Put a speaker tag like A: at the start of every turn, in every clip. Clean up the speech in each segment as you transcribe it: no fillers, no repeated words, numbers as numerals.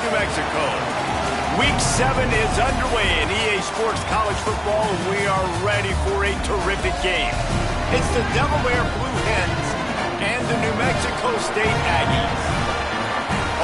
A: New Mexico. Week 7 is underway in EA Sports College Football, and we are ready for a terrific game. It's the Delaware Blue Hens and the New Mexico State Aggies.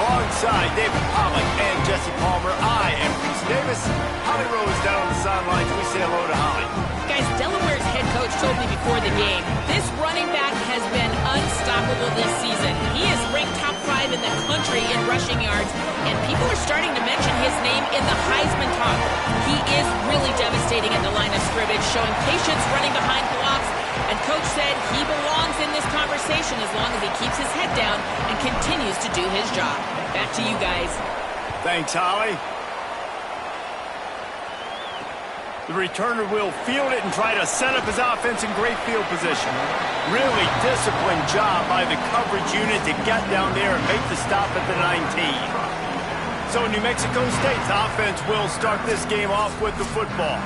A: Alongside David Pollock and Jesse Palmer, I am Reese Davis. Holly Rose down on the sidelines. We say hello to Holly.
B: Guys, Delaware's head coach told me before the game, this running back has been unstoppable this season. He is ranked top 5 in the country in rushing yards, and people are starting to mention his name in the Heisman talk. He is really devastating at the line of scrimmage, showing patience running behind blocks, and Coach said he belongs in this conversation as long as he keeps his head down and continues to do his job. Back to you guys.
A: Thanks, Holly. The returner will field it and try to set up his offense in great field position. Really disciplined job by the coverage unit to get down there and make the stop at the 19. So New Mexico State's offense will start this game off with the football.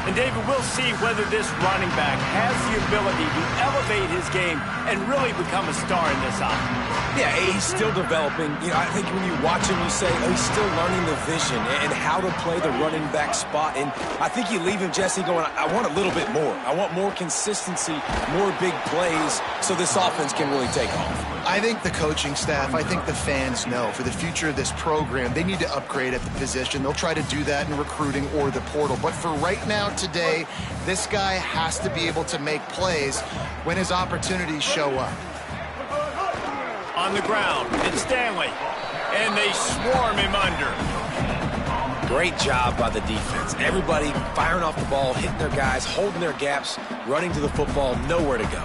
A: And David, we'll see whether this running back has the ability to elevate his game and really become a star in this offense.
C: Yeah, he's still developing. You know, I think when you watch him, you say, oh, he's still learning the vision and how to play the running back spot. And I think you leave him, Jesse, going, I want a little bit more. I want more consistency, more big plays so this offense can really take off.
D: I think the coaching staff, I think the fans know for the future of this program, they need to upgrade at the position. They'll try to do that in recruiting or the portal. But for right now, today, this guy has to be able to make plays when his opportunities show up.
A: On the ground, it's Stanley, and they swarm him under.
C: Great job by the defense. Everybody firing off the ball, hitting their guys, holding their gaps, running to the football, nowhere to go.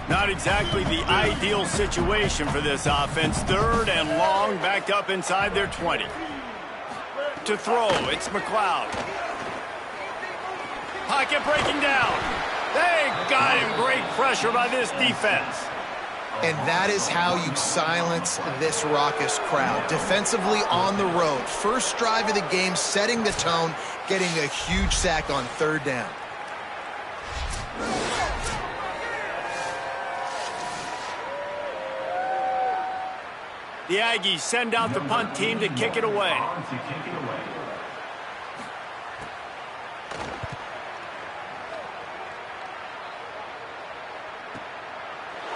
A: Not exactly the ideal situation for this offense. 3rd and long, backed up inside their 20. To throw, it's McLeod. Pocket breaking down. They got him. Great pressure by this defense.
D: And that is how you silence this raucous crowd. Defensively on the road. First drive of the game, setting the tone, getting a huge sack on 3rd down.
A: The Aggies send out the punt team to kick it away.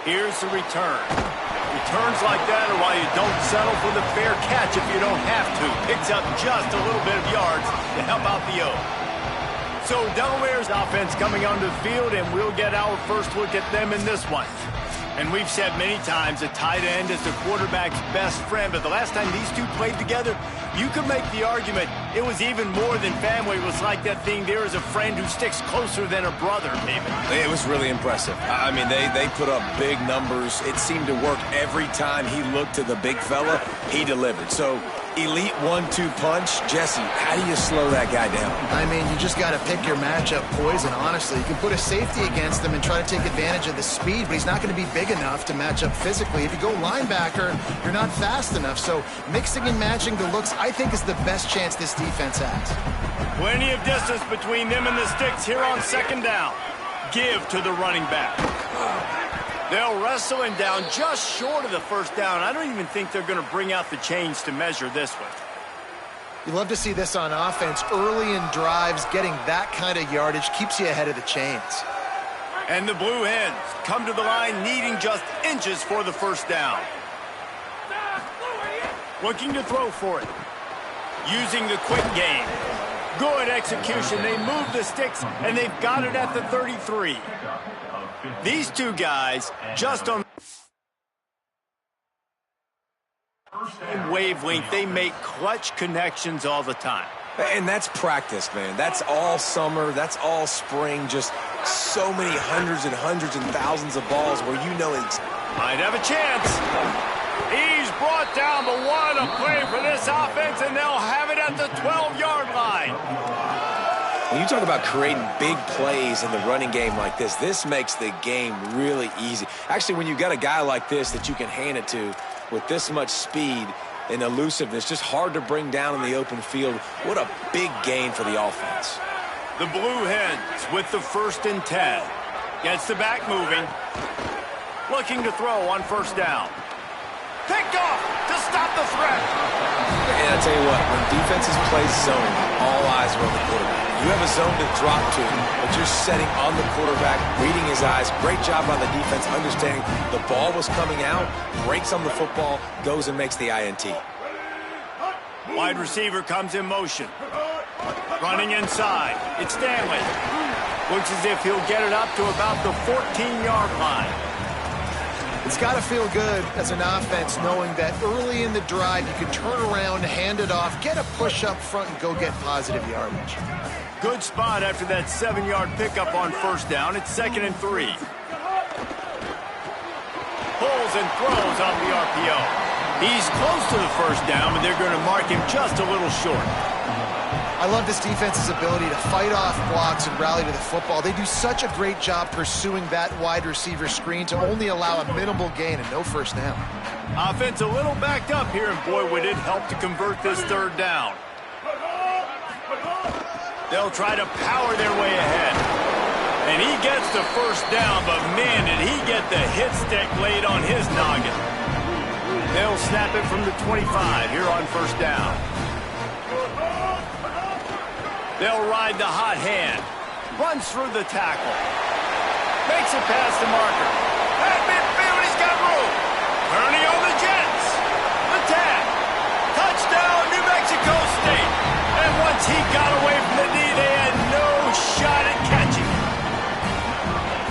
A: Here's the return. Returns like that are why you don't settle for the fair catch if you don't have to. Picks up just a little bit of yards to help out the O. So Delaware's offense coming onto the field, and we'll get our first look at them in this one. And we've said many times a tight end is the quarterback's best friend, but the last time these two played together, you could make the argument it was even more than family. It was like that thing, there is a friend who sticks closer than a brother, David.
C: It was really impressive. I mean, they put up big numbers. It seemed to work every time he looked to the big fella, he delivered. So elite 1-2 punch. Jesse, how do you slow that guy down?
D: I mean, you just got to pick your matchup poison, honestly. You can put a safety against him and try to take advantage of the speed, but he's not going to be big enough to match up physically. If you go linebacker, you're not fast enough. So mixing and matching the looks, I think, is the best chance this defense has.
A: Plenty of distance between them and the sticks here on 2nd down. Give to the running back. They'll wrestle him down just short of the 1st down. I don't even think they're going to bring out the chains to measure this one.
D: You love to see this on offense. Early in drives, getting that kind of yardage keeps you ahead of the chains.
A: And the Blue Hens come to the line needing just inches for the 1st down. Looking to throw for it. Using the quick game. Good execution. They move the sticks, and they've got it at the 33. These two guys just on wavelength, they make clutch connections all the time.
C: And that's practice, man. That's all summer. That's all spring. Just so many hundreds and thousands of balls where you know it's...
A: Might have a chance. He's brought down, but what a play for this offense, and they'll have it at the 12-yard line.
C: When you talk about creating big plays in the running game like this makes the game really easy. Actually, when you've got a guy like this that you can hand it to with this much speed and elusiveness, just hard to bring down in the open field, what a big gain for the offense.
A: The Blue Hens with the 1st and 10. Gets the back moving. Looking to throw on 1st down. Picked off to stop the threat.
C: I tell you what, when defenses play zone, all eyes are on the quarterback. You have a zone to drop to, but you're setting on the quarterback, reading his eyes. Great job by the defense, understanding the ball was coming out, breaks on the football, goes and makes the INT.
A: Wide receiver comes in motion. Running inside. It's Stanley. Looks as if he'll get it up to about the 14-yard line.
D: It's got to feel good as an offense knowing that early in the drive you can turn around, hand it off, get a push up front, and go get positive yardage.
A: Good spot after that 7-yard pickup on first down. It's 2nd and 3. Pulls and throws off the RPO. He's close to the first down, but they're going to mark him just a little short.
D: I love this defense's ability to fight off blocks and rally to the football. They do such a great job pursuing that wide receiver screen to only allow a minimal gain and no first down.
A: Offense a little backed up here, and boy, would it help to convert this 3rd down. They'll try to power their way ahead. And he gets the first down, but man, did he get the hit stick laid on his noggin. They'll snap it from the 25 here on first down. They'll ride the hot hand. Runs through the tackle. Makes it past the marker. At midfield, he's got room. Turning on the Jets. The tag. Touchdown, New Mexico State. And once he got away from the knee, they had no shot at catching it.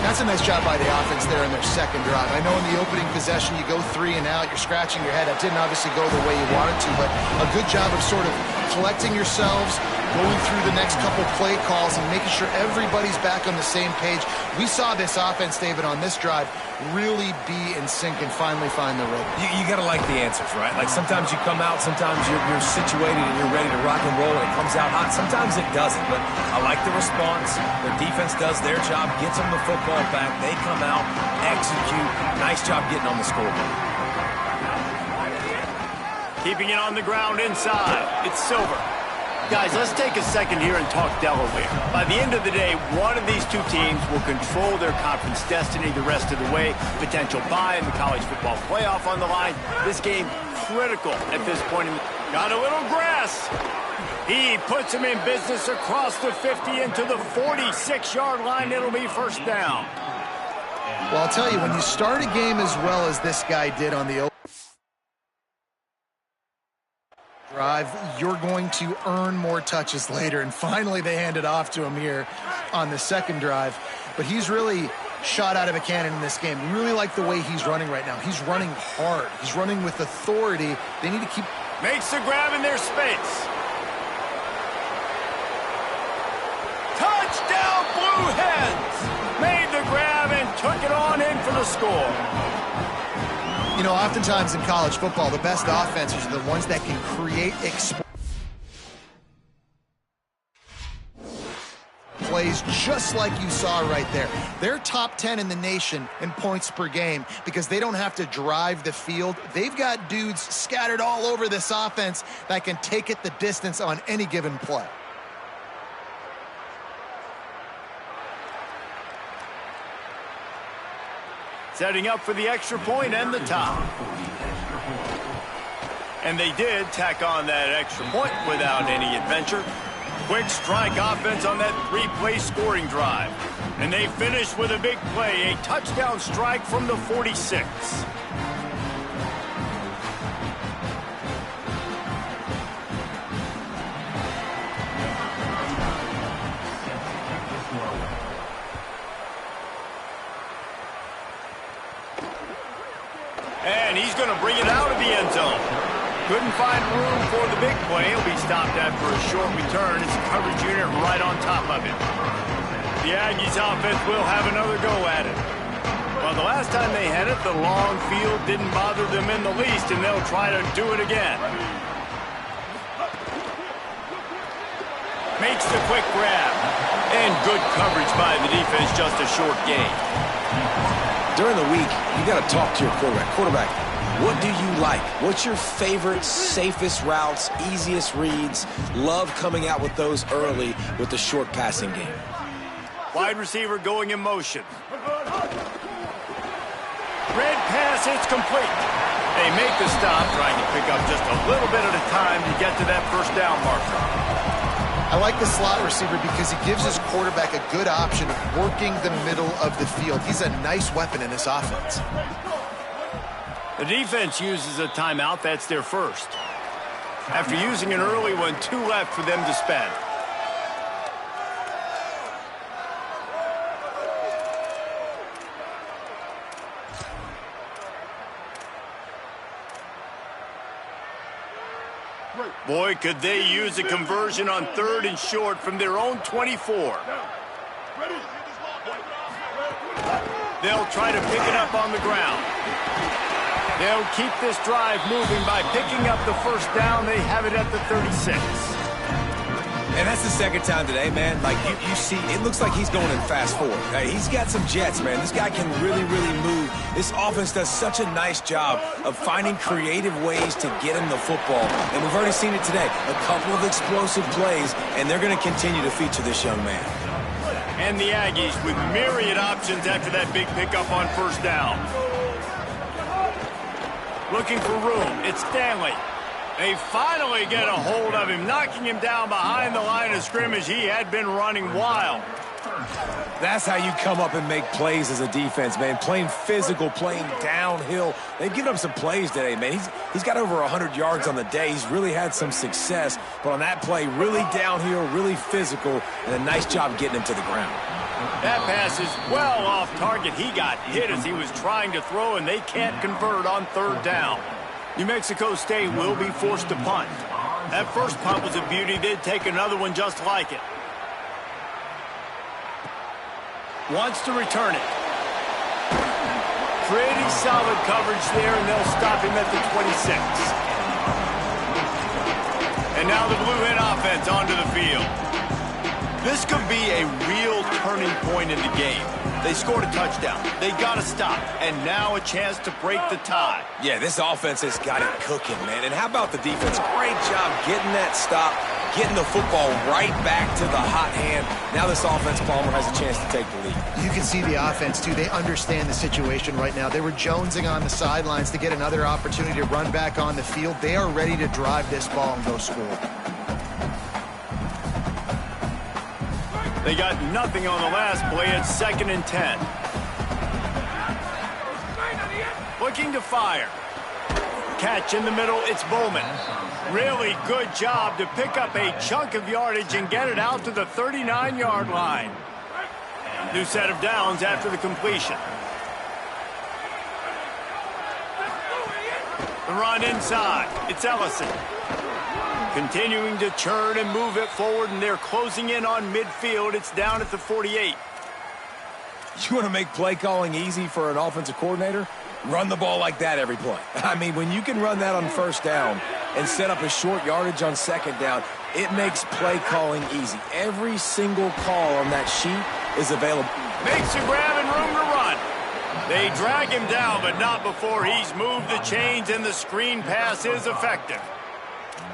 D: That's a nice job by the offense there in their 2nd drive. I know in the opening possession you go 3 and out, you're scratching your head. That didn't obviously go the way you wanted to, but a good job of sort of collecting yourselves, going through the next couple play calls and making sure everybody's back on the same page. We saw this offense, David, on this drive really be in sync and finally find the rhythm.
C: You got to like the answers, right? Like sometimes you come out, sometimes you're situated and you're ready to rock and roll and it comes out hot. Sometimes it doesn't, but I like the response. The defense does their job, gets them the football back. They come out, execute. Nice job getting on the scoreboard.
A: Keeping it on the ground inside. It's Silver. Guys, let's take a second here and talk Delaware. By the end of the day, one of these two teams will control their conference destiny the rest of the way. Potential bye in the college football playoff on the line. This game critical at this point. Got a little grass. He puts him in business across the 50 into the 46-yard line. It'll be first down.
D: Well, I'll tell you, when you start a game as well as this guy did on the drive, you're going to earn more touches later, and finally they hand it off to him here on the 2nd drive. But he's really shot out of a cannon in this game. Really like the way he's running right now. He's running hard. He's running with authority. They need to keep...
A: Makes the grab in their space. Touchdown, Blue Hens! Made the grab and took it on in for the score.
D: You know, oftentimes in college football, the best offenses are the ones that can create plays just like you saw right there. They're top 10 in the nation in points per game because they don't have to drive the field. They've got dudes scattered all over this offense that can take it the distance on any given play.
A: Setting up for the extra point and the top. And they did tack on that extra point without any adventure. Quick strike offense on that 3-play scoring drive. And they finished with a big play, a touchdown strike from the 46. And he's going to bring it out of the end zone. Couldn't find room for the big play. He'll be stopped after a short return. It's a coverage unit right on top of it. The Aggies offense will have another go at it. Well, the last time they had it, the long field didn't bother them in the least, and they'll try to do it again. Makes the quick grab. And good coverage by the defense, just a short gain.
C: During the week, you got to talk to your quarterback. Quarterback, what do you like? What's your favorite, safest routes, easiest reads? Love coming out with those early with the short passing game.
A: Wide receiver going in motion. Red pass, it's complete. They make the stop, trying to pick up just a little bit at a time time to get to that first down marker.
D: I like the slot receiver because he gives his quarterback a good option of working the middle of the field. He's a nice weapon in this offense.
A: The defense uses a timeout. That's their first. After using an early one, 2 left for them to spend. Boy, could they use a conversion on 3rd and short from their own 24. They'll try to pick it up on the ground. They'll keep this drive moving by picking up the first down. They have it at the 36.
C: And that's the second time today, man. Like, you see, it looks like he's going in fast forward. He's got some jets, man. This guy can really, really move. This offense does such a nice job of finding creative ways to get him the football. And we've already seen it today. A couple of explosive plays, and they're going to continue to feature this young man.
A: And the Aggies with myriad options after that big pickup on first down. Looking for room. It's Stanley. They finally get a hold of him, knocking him down behind the line of scrimmage. He had been running wild.
C: That's how you come up and make plays as a defense, man. Playing physical, playing downhill. They've given up some plays today, man. He's got over 100 yards on the day. He's really had some success. But on that play, really downhill, really physical, and a nice job getting him to the ground.
A: That pass is well off target. He got hit as he was trying to throw, and they can't convert on 3rd down. New Mexico State will be forced to punt. That first punt was a beauty. They'd take another one just like it. Wants to return it. Pretty solid coverage there, and they'll stop him at the 26. And now the Blue Hen offense onto the field. This could be a real turning point in the game. They scored a touchdown. They got to stop. And now a chance to break the tie.
C: Yeah, this offense has got it cooking, man. And how about the defense? Great job getting that stop, getting the football right back to the hot hand. Now this offense, Palmer, has a chance to take the lead.
D: You can see the offense, too. They understand the situation right now. They were jonesing on the sidelines to get another opportunity to run back on the field. They are ready to drive this ball and go score.
A: They got nothing on the last play. It's 2nd and 10. Looking to fire. Catch in the middle. It's Bowman. Really good job to pick up a chunk of yardage and get it out to the 39-yard line. New set of downs after the completion. The run inside. It's Ellison. Continuing to churn and move it forward, and they're closing in on midfield. It's down at the 48.
C: You want to make play calling easy for an offensive coordinator? Run the ball like that every play. I mean, when you can run that on first down and set up a short yardage on second down, it makes play calling easy. Every single call on that sheet is available.
A: Makes a grab and room to run. They drag him down, but not before he's moved the chains, and the screen pass is effective.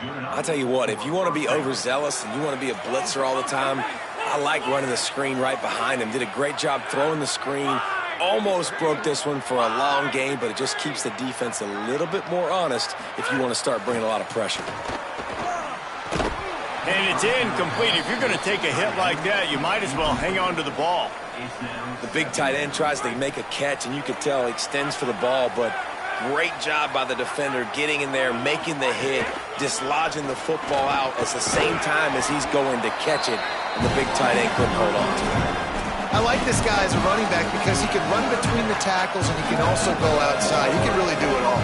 C: I'll tell you what, if you want to be overzealous and you want to be a blitzer all the time, I like running the screen right behind him. Did a great job throwing the screen. Almost broke this one for a long game, but it just keeps the defense a little bit more honest if you want to start bringing a lot of pressure.
A: And it's incomplete. If you're going to take a hit like that, you might as well hang on to the ball.
C: The big tight end tries to make a catch, and you could tell he extends for the ball, but great job by the defender getting in there, making the hit, dislodging the football out at the same time as he's going to catch it, and the big tight end couldn't hold on to it.
D: I like this guy as a running back because he can run between the tackles and he can also go outside. He can really do it all.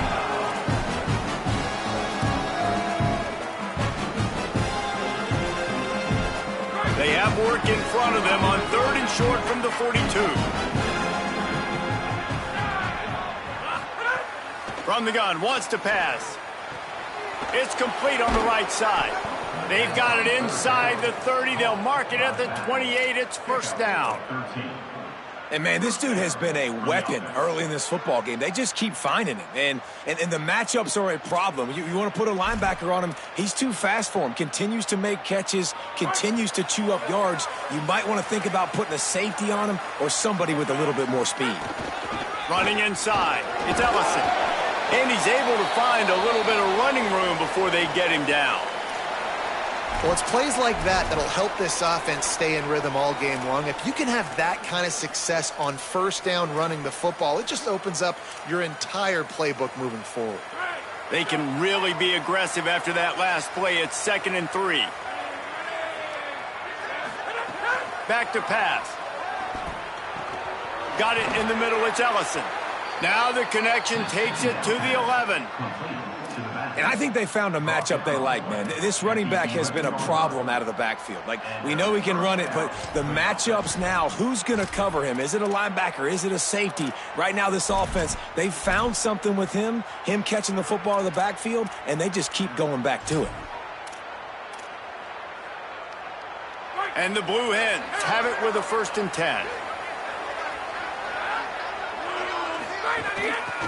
A: They have work in front of them on 3rd and short from the 42. From the gun, wants to pass. It's complete on the right side. They've got it inside the 30. They'll mark it at the 28. It's first down.
C: And, man, this dude has been a weapon early in this football game. They just keep finding him. And the matchups are a problem. You want to put a linebacker on him, he's too fast for him. Continues to make catches, continues to chew up yards. You might want to think about putting a safety on him or somebody with a little bit more speed.
A: Running inside. It's Ellison. And he's able to find a little bit of running room before they get him down.
D: Well, it's plays like that that'll help this offense stay in rhythm all game long. If you can have that kind of success on first down running the football, it just opens up your entire playbook moving forward.
A: They can really be aggressive after that last play. It's 2nd and 3. Back to pass. Got it in the middle. It's Ellison. Now the connection takes it to the 11.
C: And I think they found a matchup they like, man. This running back has been a problem out of the backfield. Like, we know he can run it, but the matchups now, who's going to cover him? Is it a linebacker? Is it a safety? Right now, this offense, they found something with him catching the football in the backfield, and they just keep going back to it.
A: And the Blue Hens have it with a 1st and 10.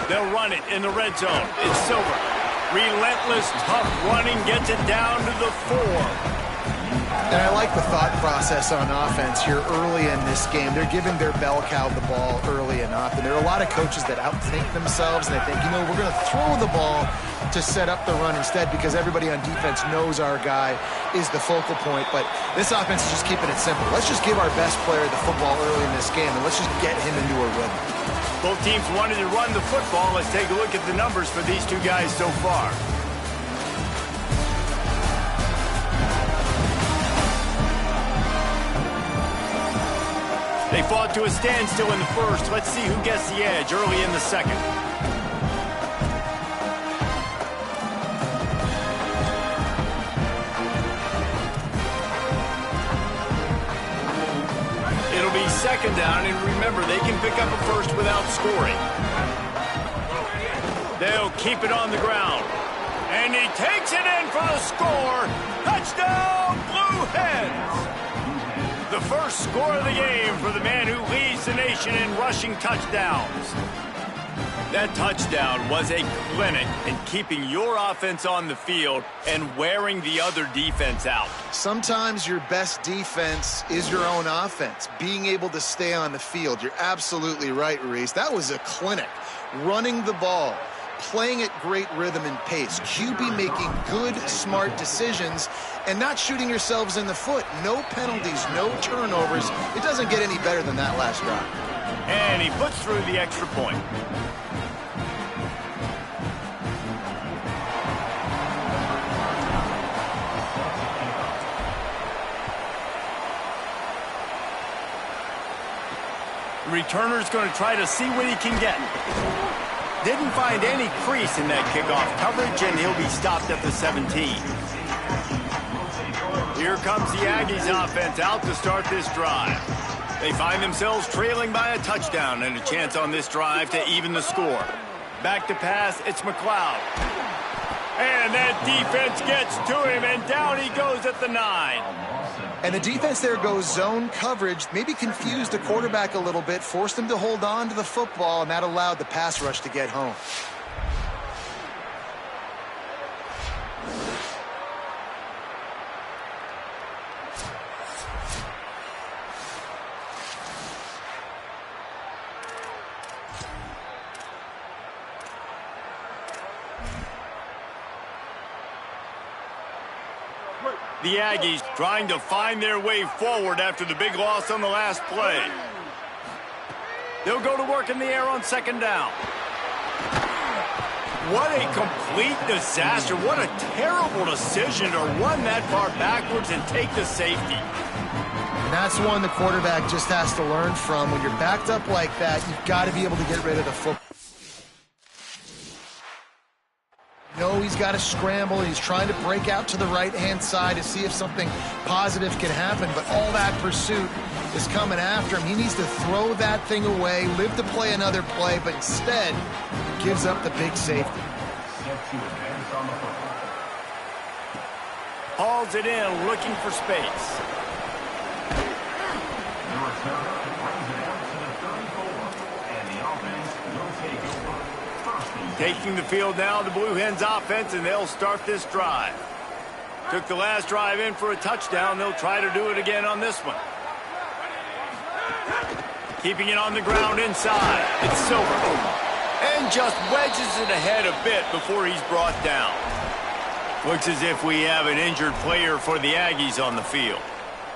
A: They'll run it in the red zone. It's Silver. Relentless, tough running, gets it down to the 4.
D: And I like the thought process on offense here early in this game. They're giving their bell cow the ball early enough. And there are a lot of coaches that outthink themselves, and they think, you know, we're going to throw the ball to set up the run instead because everybody on defense knows our guy is the focal point. But this offense is just keeping it simple. Let's just give our best player the football early in this game, and let's just get him into a rhythm.
A: Both teams wanted to run the football. Let's take a look at the numbers for these two guys so far. They fought to a standstill in the first. Let's see who gets the edge early in the second. It'll be 2nd down, and remember, they can pick up a first without scoring. They'll keep it on the ground. And he takes it in for the score. Touchdown, Blue Hens! The first score of the game for the man who leads the nation in rushing touchdowns. That touchdown was a clinic in keeping your offense on the field and wearing the other defense out.
D: Sometimes your best defense is your own offense, being able to stay on the field. You're absolutely right, Reese. That was a clinic. Running the ball, playing at great rhythm and pace. QB making good, smart decisions and not shooting yourselves in the foot. No penalties, no turnovers. It doesn't get any better than that last drive.
A: And he puts through the extra point. The returner's going to try to see what he can get. Didn't find any crease in that kickoff coverage, and he'll be stopped at the 17. Here comes the Aggies offense out to start this drive. They find themselves trailing by a touchdown and a chance on this drive to even the score. Back to pass, it's McLeod. And that defense gets to him, and down he goes at the 9.
D: And the defense there goes zone coverage, maybe confused the quarterback a little bit, forced him to hold on to the football, and that allowed the pass rush to get home.
A: The Aggies trying to find their way forward after the big loss on the last play. They'll go to work in the air on 2nd down. What a complete disaster. What a terrible decision to run that far backwards and take the safety.
D: And that's one the quarterback just has to learn from. When you're backed up like that, you've got to be able to get rid of the football. No, he's got to scramble. He's trying to break out to the right-hand side to see if something positive can happen. But all that pursuit is coming after him. He needs to throw that thing away, live to play another play, but instead gives up the big safety.
A: Hauls it in, looking for space. Taking the field now, the Blue Hens offense, and they'll start this drive. Took the last drive in for a touchdown. They'll try to do it again on this one. Keeping it on the ground inside. It's Silver. And just wedges it ahead a bit before he's brought down. Looks as if we have an injured player for the Aggies on the field.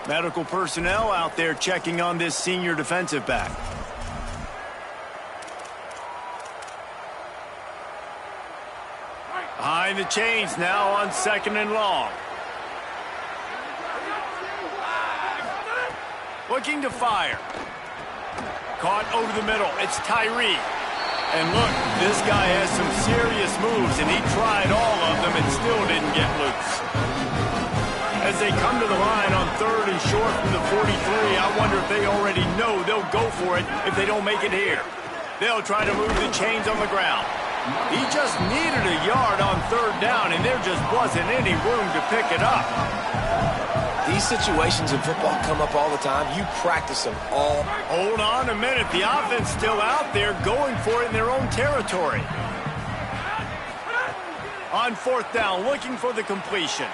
A: Medical personnel out there checking on this senior defensive back. Behind the chains now on 2nd and long. Looking to fire. Caught over the middle. It's Tyree. And look, this guy has some serious moves, and he tried all of them and still didn't get loose. As they come to the line on 3rd and short from the 43, I wonder if they already know they'll go for it if they don't make it here. They'll try to move the chains on the ground. He just needed a yard on 3rd down, and there just wasn't any room to pick it up.
C: These situations in football come up all the time. You practice them all.
A: Hold on a minute. The offense still out there going for it in their own territory. On 4th down, looking for the completion.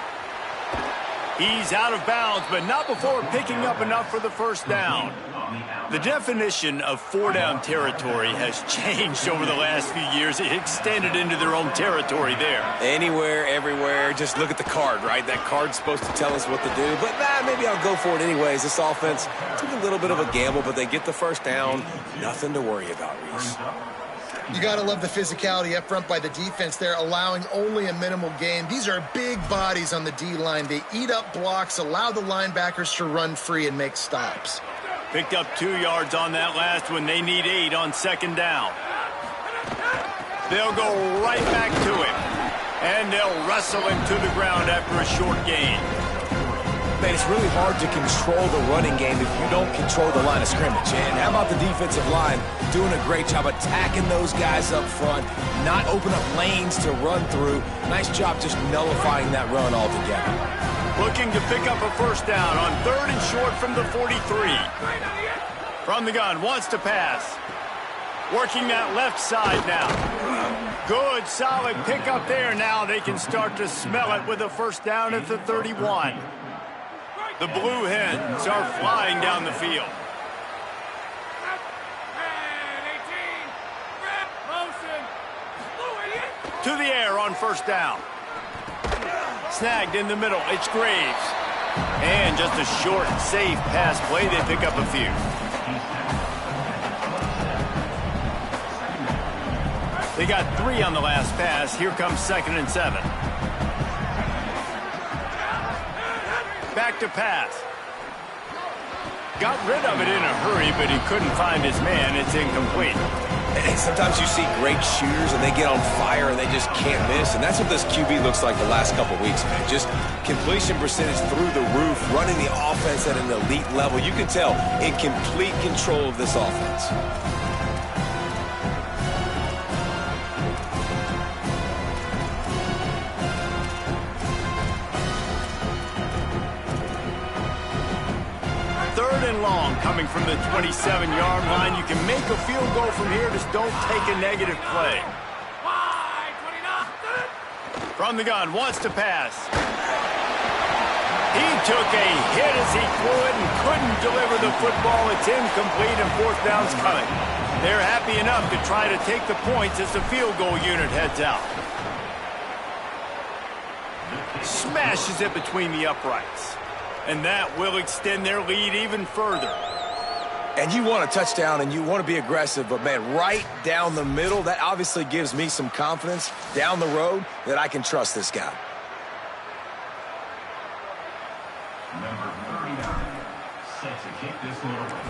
A: He's out of bounds, but not before picking up enough for the 1st down. The definition of 4-down territory has changed over the last few years. It extended into their own territory there.
C: Anywhere, everywhere. Just look at the card, right? That card's supposed to tell us what to do. But maybe I'll go for it anyways. This offense took a little bit of a gamble, but they get the 1st down. Nothing to worry about, Reese.
D: You got to love the physicality up front by the defense there, allowing only a minimal gain. These are big bodies on the D-line. They eat up blocks, allow the linebackers to run free and make stops.
A: Picked up 2 yards on that last one. They need 8 on 2nd down. They'll go right back to him. And they'll wrestle him to the ground after a short gain.
C: Man, it's really hard to control the running game if you don't control the line of scrimmage. And how about the defensive line doing a great job attacking those guys up front, not open up lanes to run through. Nice job just nullifying that run altogether.
A: Looking to pick up a 1st down on 3rd and short from the 43. From the gun, wants to pass. Working that left side now. Good, solid pickup there. Now they can start to smell it with a 1st down at the 31. The Blue Hens are flying down the field. To the air on 1st down. Snagged in the middle. It's Graves. And just a short, safe pass play. They pick up a few. They got 3 on the last pass. Here comes 2nd and 7. Back to pass. Got rid of it in a hurry, but he couldn't find his man. It's incomplete.
C: And sometimes you see great shooters and they get on fire and they just can't miss. And that's what this QB looks like the last couple weeks, man. Just completion percentage through the roof, running the offense at an elite level. You can tell in complete control of this offense.
A: Long coming from the 27-yard line. You can make a field goal from here. Just don't take a negative play. From the gun, wants to pass. He took a hit as he threw it and couldn't deliver the football. It's incomplete and 4th down's coming. They're happy enough to try to take the points as the field goal unit heads out. Smashes it between the uprights. And that will extend their lead even further.
C: And you want a touchdown and you want to be aggressive, but, man, right down the middle, that obviously gives me some confidence down the road that I can trust this guy.
E: Number 39, set to kick this one away.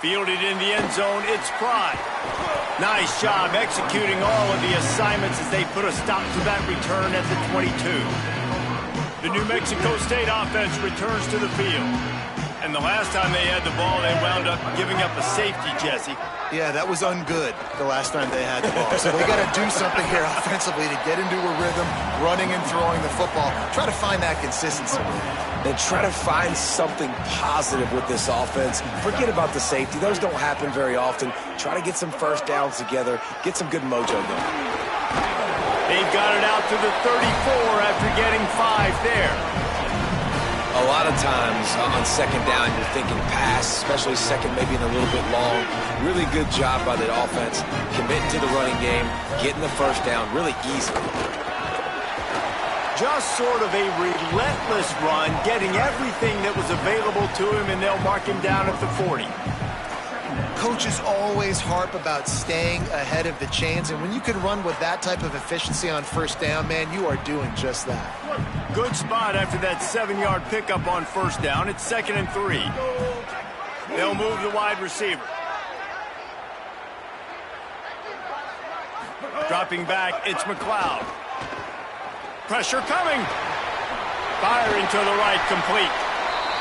A: Fielded in the end zone, it's Pride. Nice job executing all of the assignments as they put a stop to that return at the 22. The New Mexico State offense returns to the field. And the last time they had the ball, they wound up giving up a safety, Jesse.
D: Yeah, that was ungood the last time they had the ball. So they got to do something here offensively to get into a rhythm, running and throwing the football. Try to find that consistency.
C: And try to find something positive with this offense. Forget about the safety. Those don't happen very often. Try to get some 1st downs together. Get some good mojo going.
A: They've got it out to the 34 after getting 5 there.
C: A lot of times on second down, you're thinking pass, especially second, maybe in a little bit long. Really good job by the offense, committing to the running game, getting the first down really easy.
A: Just sort of a relentless run, getting everything that was available to him, and they'll mark him down at the 40.
D: Coaches always harp about staying ahead of the chains, and when you can run with that type of efficiency on first down, man, you are doing just that.
A: Good spot after that 7-yard pickup on first down. It's 2nd and 3. They'll move the wide receiver. Dropping back, it's McLeod. Pressure coming. Firing to the right, complete.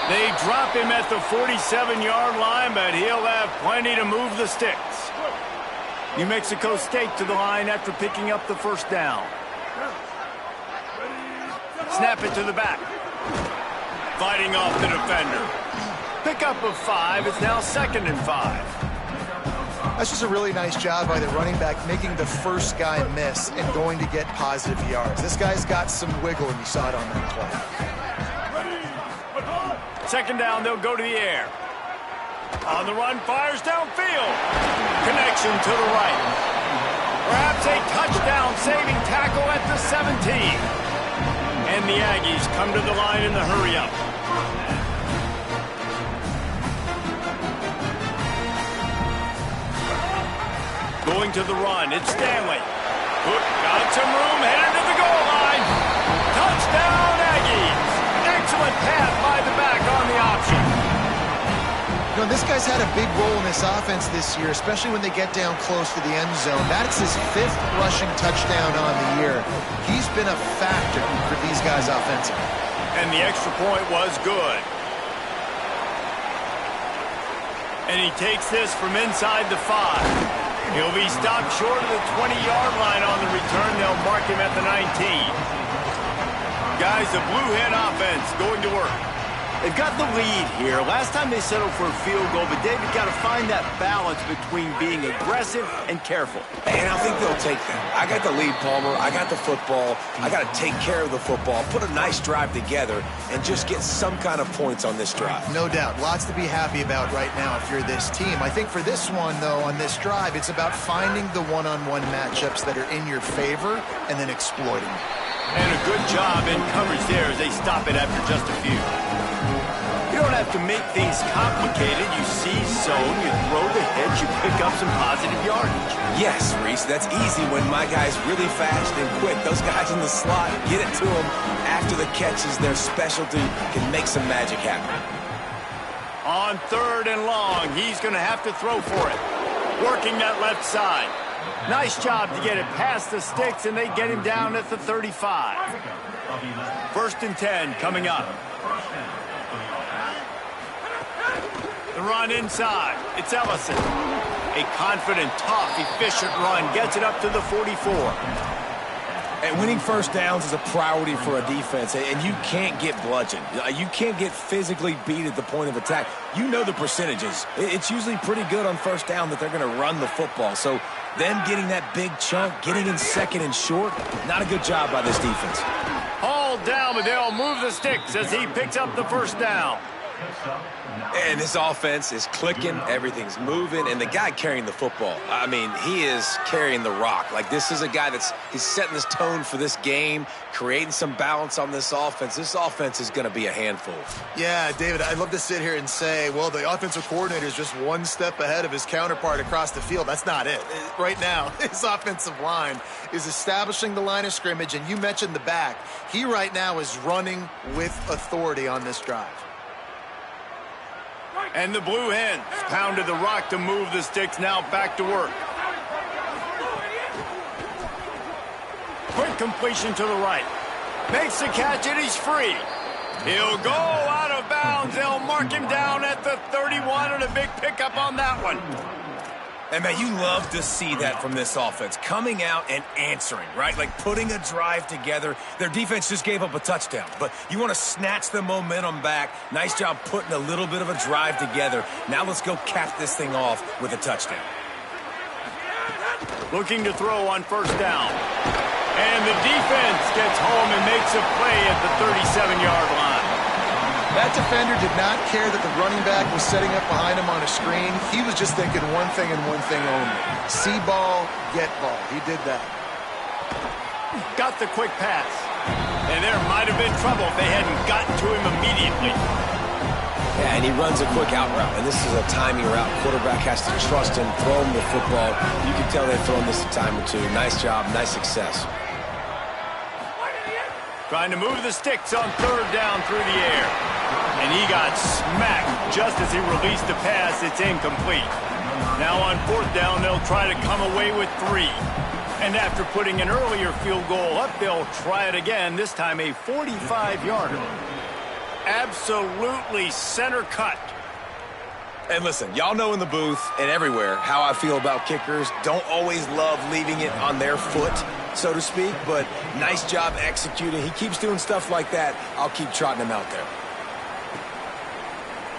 A: They drop him at the 47-yard line, but he'll have plenty to move the sticks. New Mexico State to the line after picking up the first down. Snap it to the back. Fighting off the defender. Pickup of 5. It's now 2nd and 5.
D: That's just a really nice job by the running back, making the first guy miss and going to get positive yards. This guy's got some wiggle, and you saw it on that play.
A: 2nd down, they'll go to the air. On the run, fires downfield. Connection to the right. Perhaps a touchdown-saving tackle at the 17. And the Aggies come to the line in the hurry-up. Going to the run, it's Stanley. Got some room, headed to the goal line. Touchdown, Aggies. Excellent pass by the back on the option.
D: You know, this guy's had a big role in this offense this year, especially when they get down close to the end zone. That's his 5th rushing touchdown on the year. He's been a factor for these guys offensively.
A: And the extra point was good. And he takes this from inside the 5. He'll be stopped short of the 20-yard line on the return. They'll mark him at the 19. Guys, the Blue Hen offense going to work. They've got the lead here. Last time they settled for a field goal, but David got to find that balance between being aggressive and careful.
C: And I think they'll take that. I got the lead, Palmer. I got the football. I got to take care of the football, put a nice drive together, and just get some kind of points on this drive.
D: No doubt. Lots to be happy about right now if you're this team. I think for this one, though, on this drive, it's about finding the one-on-one matchups that are in your favor and then exploiting them.
A: And a good job in coverage there as they stop it after just a few. You don't have to make things complicated. You see zone, you throw the hitch, you pick up some positive yardage.
C: Yes, Reese, that's easy when my guy's really fast and quick. Those guys in the slot, get it to them after the catch is their specialty, can make some magic happen.
A: On 3rd and long, he's going to have to throw for it. Working that left side. Nice job to get it past the sticks, and they get him down at the 35. 1st and 10 coming up. The run inside. It's Ellison. A confident, tough, efficient run. Gets it up to the 44.
C: And winning first downs is a priority for a defense, and you can't get bludgeoned. You can't get physically beat at the point of attack. You know the percentages. It's usually pretty good on first down that they're going to run the football. So them getting that big chunk, getting in 2nd and short, not a good job by this defense.
A: Hauled down, but they'll move the sticks as he picks up the first down.
C: And this offense is clicking, everything's moving, and the guy carrying the football, I mean, he is carrying the rock. Like, this is a guy he's setting this tone for this game, creating some balance on this offense. This offense is going to be a handful.
D: Yeah, David, I'd love to sit here and say, well, the offensive coordinator is just one step ahead of his counterpart across the field. That's not it. Right now, his offensive line is establishing the line of scrimmage, and you mentioned the back. He right now is running with authority on this drive.
A: And the Blue Hens pounded the rock to move the sticks, now back to work. Quick completion to the right. Makes the catch and he's free. He'll go out of bounds. They'll mark him down at the 31 and a big pickup on that one.
C: And, man, you love to see that from this offense, coming out and answering, right? Like putting a drive together. Their defense just gave up a touchdown, but you want to snatch the momentum back. Nice job putting a little bit of a drive together. Now let's go cap this thing off with a touchdown.
A: Looking to throw on first down. And the defense gets home and makes a play at the 37-yard line.
D: That defender did not care that the running back was setting up behind him on a screen. He was just thinking one thing and one thing only. See ball, get ball. He did that.
A: Got the quick pass. And there might have been trouble if they hadn't gotten to him immediately.
C: Yeah, and he runs a quick out route, and this is a timing route. Quarterback has to trust him, throw him the football. You can tell they've thrown this a time or two. Nice job, nice success.
A: Trying to move the sticks on third down through the air. And he got smacked just as he released the pass. It's incomplete. Now on fourth down, they'll try to come away with 3. And after putting an earlier field goal up, they'll try it again, this time a 45-yarder. Absolutely center cut.
C: And listen, y'all know in the booth and everywhere how I feel about kickers. Don't always love leaving it on their foot, so to speak, but nice job executing. He keeps doing stuff like that. I'll keep trotting him out there.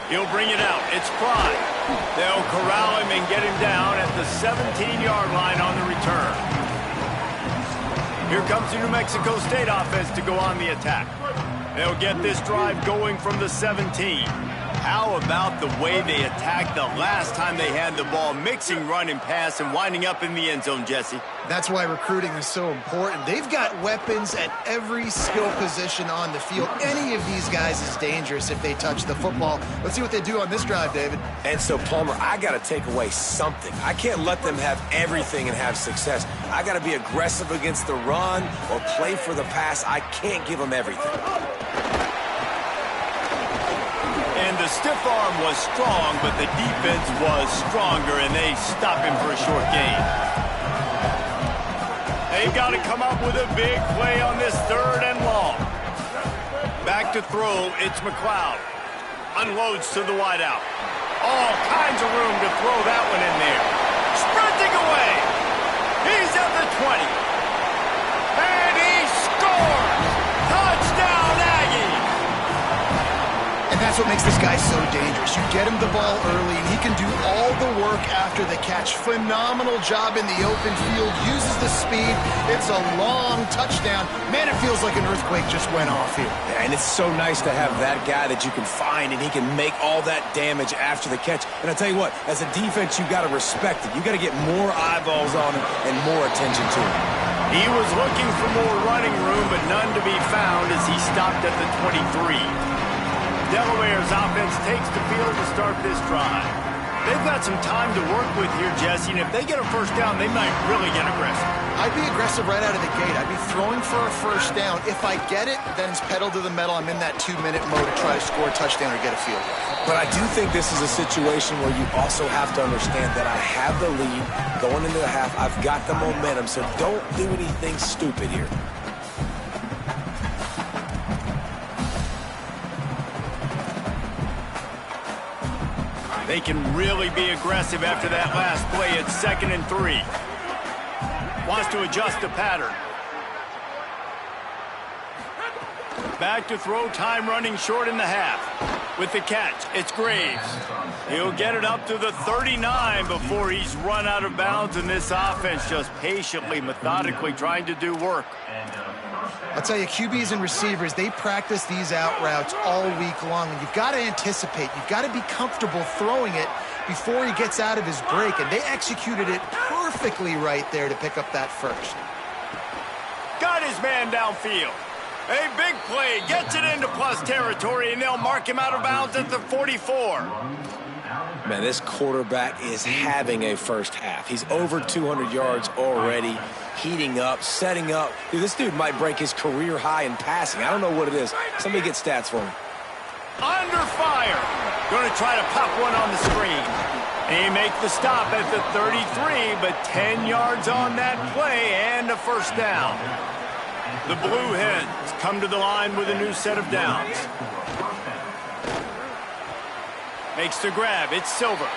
A: He'll bring it out. It's Prime. They'll corral him and get him down at the 17-yard line on the return. Here comes the New Mexico State offense to go on the attack. They'll get this drive going from the 17. How about the way they attacked the last time they had the ball, mixing run and pass and winding up in the end zone, Jesse?
D: That's why recruiting is so important. They've got weapons at every skill position on the field. Any of these guys is dangerous if they touch the football. Let's see what they do on this drive, David.
C: And so, Palmer, I got to take away something. I can't let them have everything and have success. I got to be aggressive against the run or play for the pass. I can't give them everything.
A: And the stiff arm was strong, but the defense was stronger, and they stop him for a short gain. They've got to come up with a big play on this third and long. Back to throw, it's McLeod. Unloads to the wideout. All kinds of room to throw that one in there. Sprinting away. He's at the 20. And he scores! Touchdown, Aggies!
D: And that's what makes this guy so dangerous. You get him the ball early, and he can do all the work after the catch. Phenomenal job in the open field. Uses the speed. It's a long touchdown. Man, it feels like an earthquake just went off here.
C: And it's so nice to have that guy that you can find, and he can make all that damage after the catch. And I tell you what, as a defense, you got to respect it. You got to get more eyeballs on him and more attention to him.
A: He was looking for more running room, but none to be found as he stopped at the 23. Delaware's offense takes the field to start this drive. They've got some time to work with here, Jesse, and if they get a first down, they might really get aggressive.
D: I'd be aggressive right out of the gate. I'd be throwing for a first down. If I get it, then it's pedal to the metal. I'm in that 2-minute mode to try to score a touchdown or get a field goal.
C: But I do think this is a situation where you also have to understand that I have the lead going into the half. I've got the momentum, so don't do anything stupid here.
A: They can really be aggressive after that last play. It's 2nd and 3. Wants to adjust the pattern. Back to throw, time running short in the half. With the catch, it's Graves. He'll get it up to the 39 before he's run out of bounds, and this offense just patiently, methodically trying to do work.
D: I'll tell you, QBs and receivers, they practice these out routes all week long. And you've got to anticipate. You've got to be comfortable throwing it before he gets out of his break. And they executed it perfectly right there to pick up that first.
A: Got his man downfield. A big play, gets it into plus territory, and they'll mark him out of bounds at the 44.
C: Man, this quarterback is having a first half. He's over 200 yards already, heating up, setting up. Dude, this dude might break his career high in passing. I don't know what it is. Somebody get stats for him.
A: Under fire. Going to try to pop one on the screen. He makes the stop at the 33, but 10 yards on that play and a first down. The Blue Hens come to the line with a new set of downs. Makes the grab. It's Silver.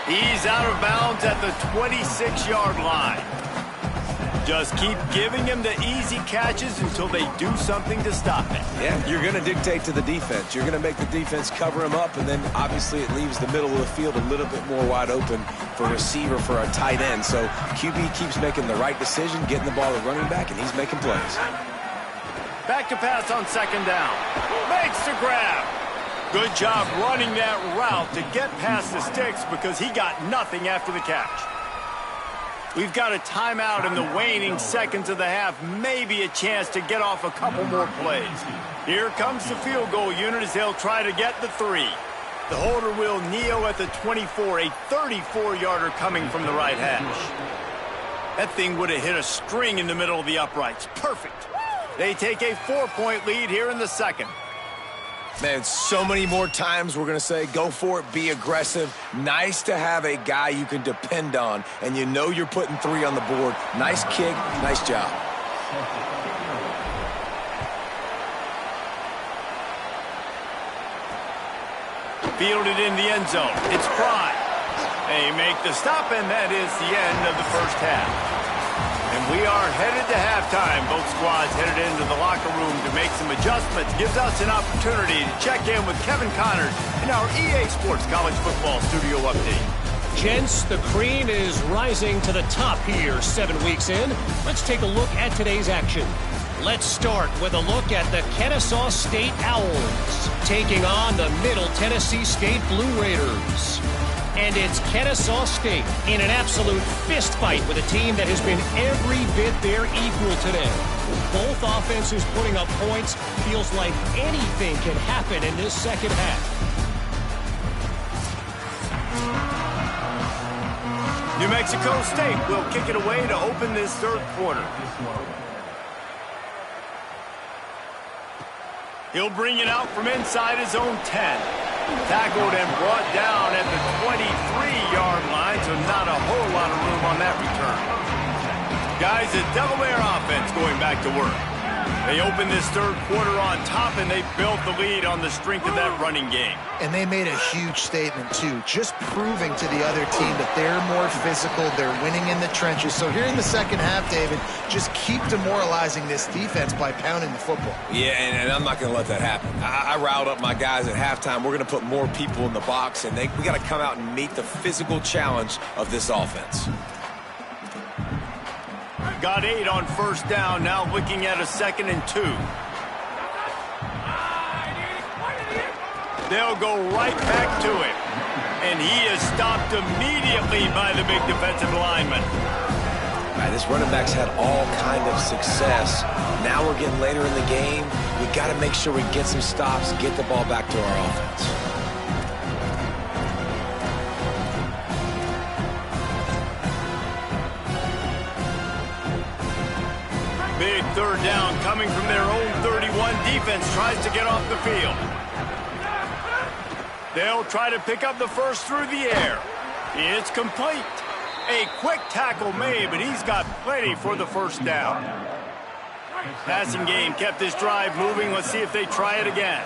A: He's out of bounds at the 26-yard line. Just keep giving him the easy catches until they do something to stop it.
C: Yeah, you're going to dictate to the defense. You're going to make the defense cover him up, and then obviously it leaves the middle of the field a little bit more wide open for a receiver, for a tight end. So QB keeps making the right decision, getting the ball to running back, and he's making plays.
A: Back to pass on 2nd down. Makes the grab. Good job running that route to get past the sticks because he got nothing after the catch. We've got a timeout in the waning seconds of the half, maybe a chance to get off a couple more plays. Here comes the field goal unit as they'll try to get the 3. The holder will kneel at the 24, a 34-yarder coming from the right hash. That thing would have hit a string in the middle of the uprights. Perfect. They take a 4-point lead here in the second.
C: Man, so many more times we're going to say, go for it, be aggressive. Nice to have a guy you can depend on, and you know you're putting 3 on the board. Nice kick, nice job.
A: Fielded in the end zone. It's Prime. They make the stop, and that is the end of the first half. And we are headed to halftime. Both squads headed into the locker room to make some adjustments. Gives us an opportunity to check in with Kevin Connors in our EA Sports College Football Studio Update.
F: Gents, the cream is rising to the top here 7 weeks in. Let's take a look at today's action. Let's start with a look at the Kennesaw State Owls taking on the Middle Tennessee State Blue Raiders. And it's Kennesaw State in an absolute fist fight with a team that has been every bit their equal today. Both offenses putting up points. Feels like anything can happen in this second half.
A: New Mexico State will kick it away to open this third quarter. He'll bring it out from inside his own 10. Tackled and brought down at the 23-yard line, so not a whole lot of room on that return. Guys, the Delaware offense going back to work. They opened this third quarter on top, and they built the lead on the strength of that running game.
D: And they made a huge statement, too, just proving to the other team that they're more physical, they're winning in the trenches. So here in the second half, David, just keep demoralizing this defense by pounding the football.
C: Yeah, and I'm not going to let that happen. I riled up my guys at halftime. We're going to put more people in the box, and we got to come out and meet the physical challenge of this offense.
A: Got 8 on first down, now looking at a 2nd and 2. They'll go right back to him. And he is stopped immediately by the big defensive lineman.
C: All right, this running back's had all kind of success. Now we're getting later in the game. We got to make sure we get some stops, get the ball back to our offense.
A: Big third down coming from their own 31. Defense tries to get off the field. They'll try to pick up the first through the air. It's complete. A quick tackle made, but he's got plenty for the first down. Passing game kept this drive moving. Let's see if they try it again.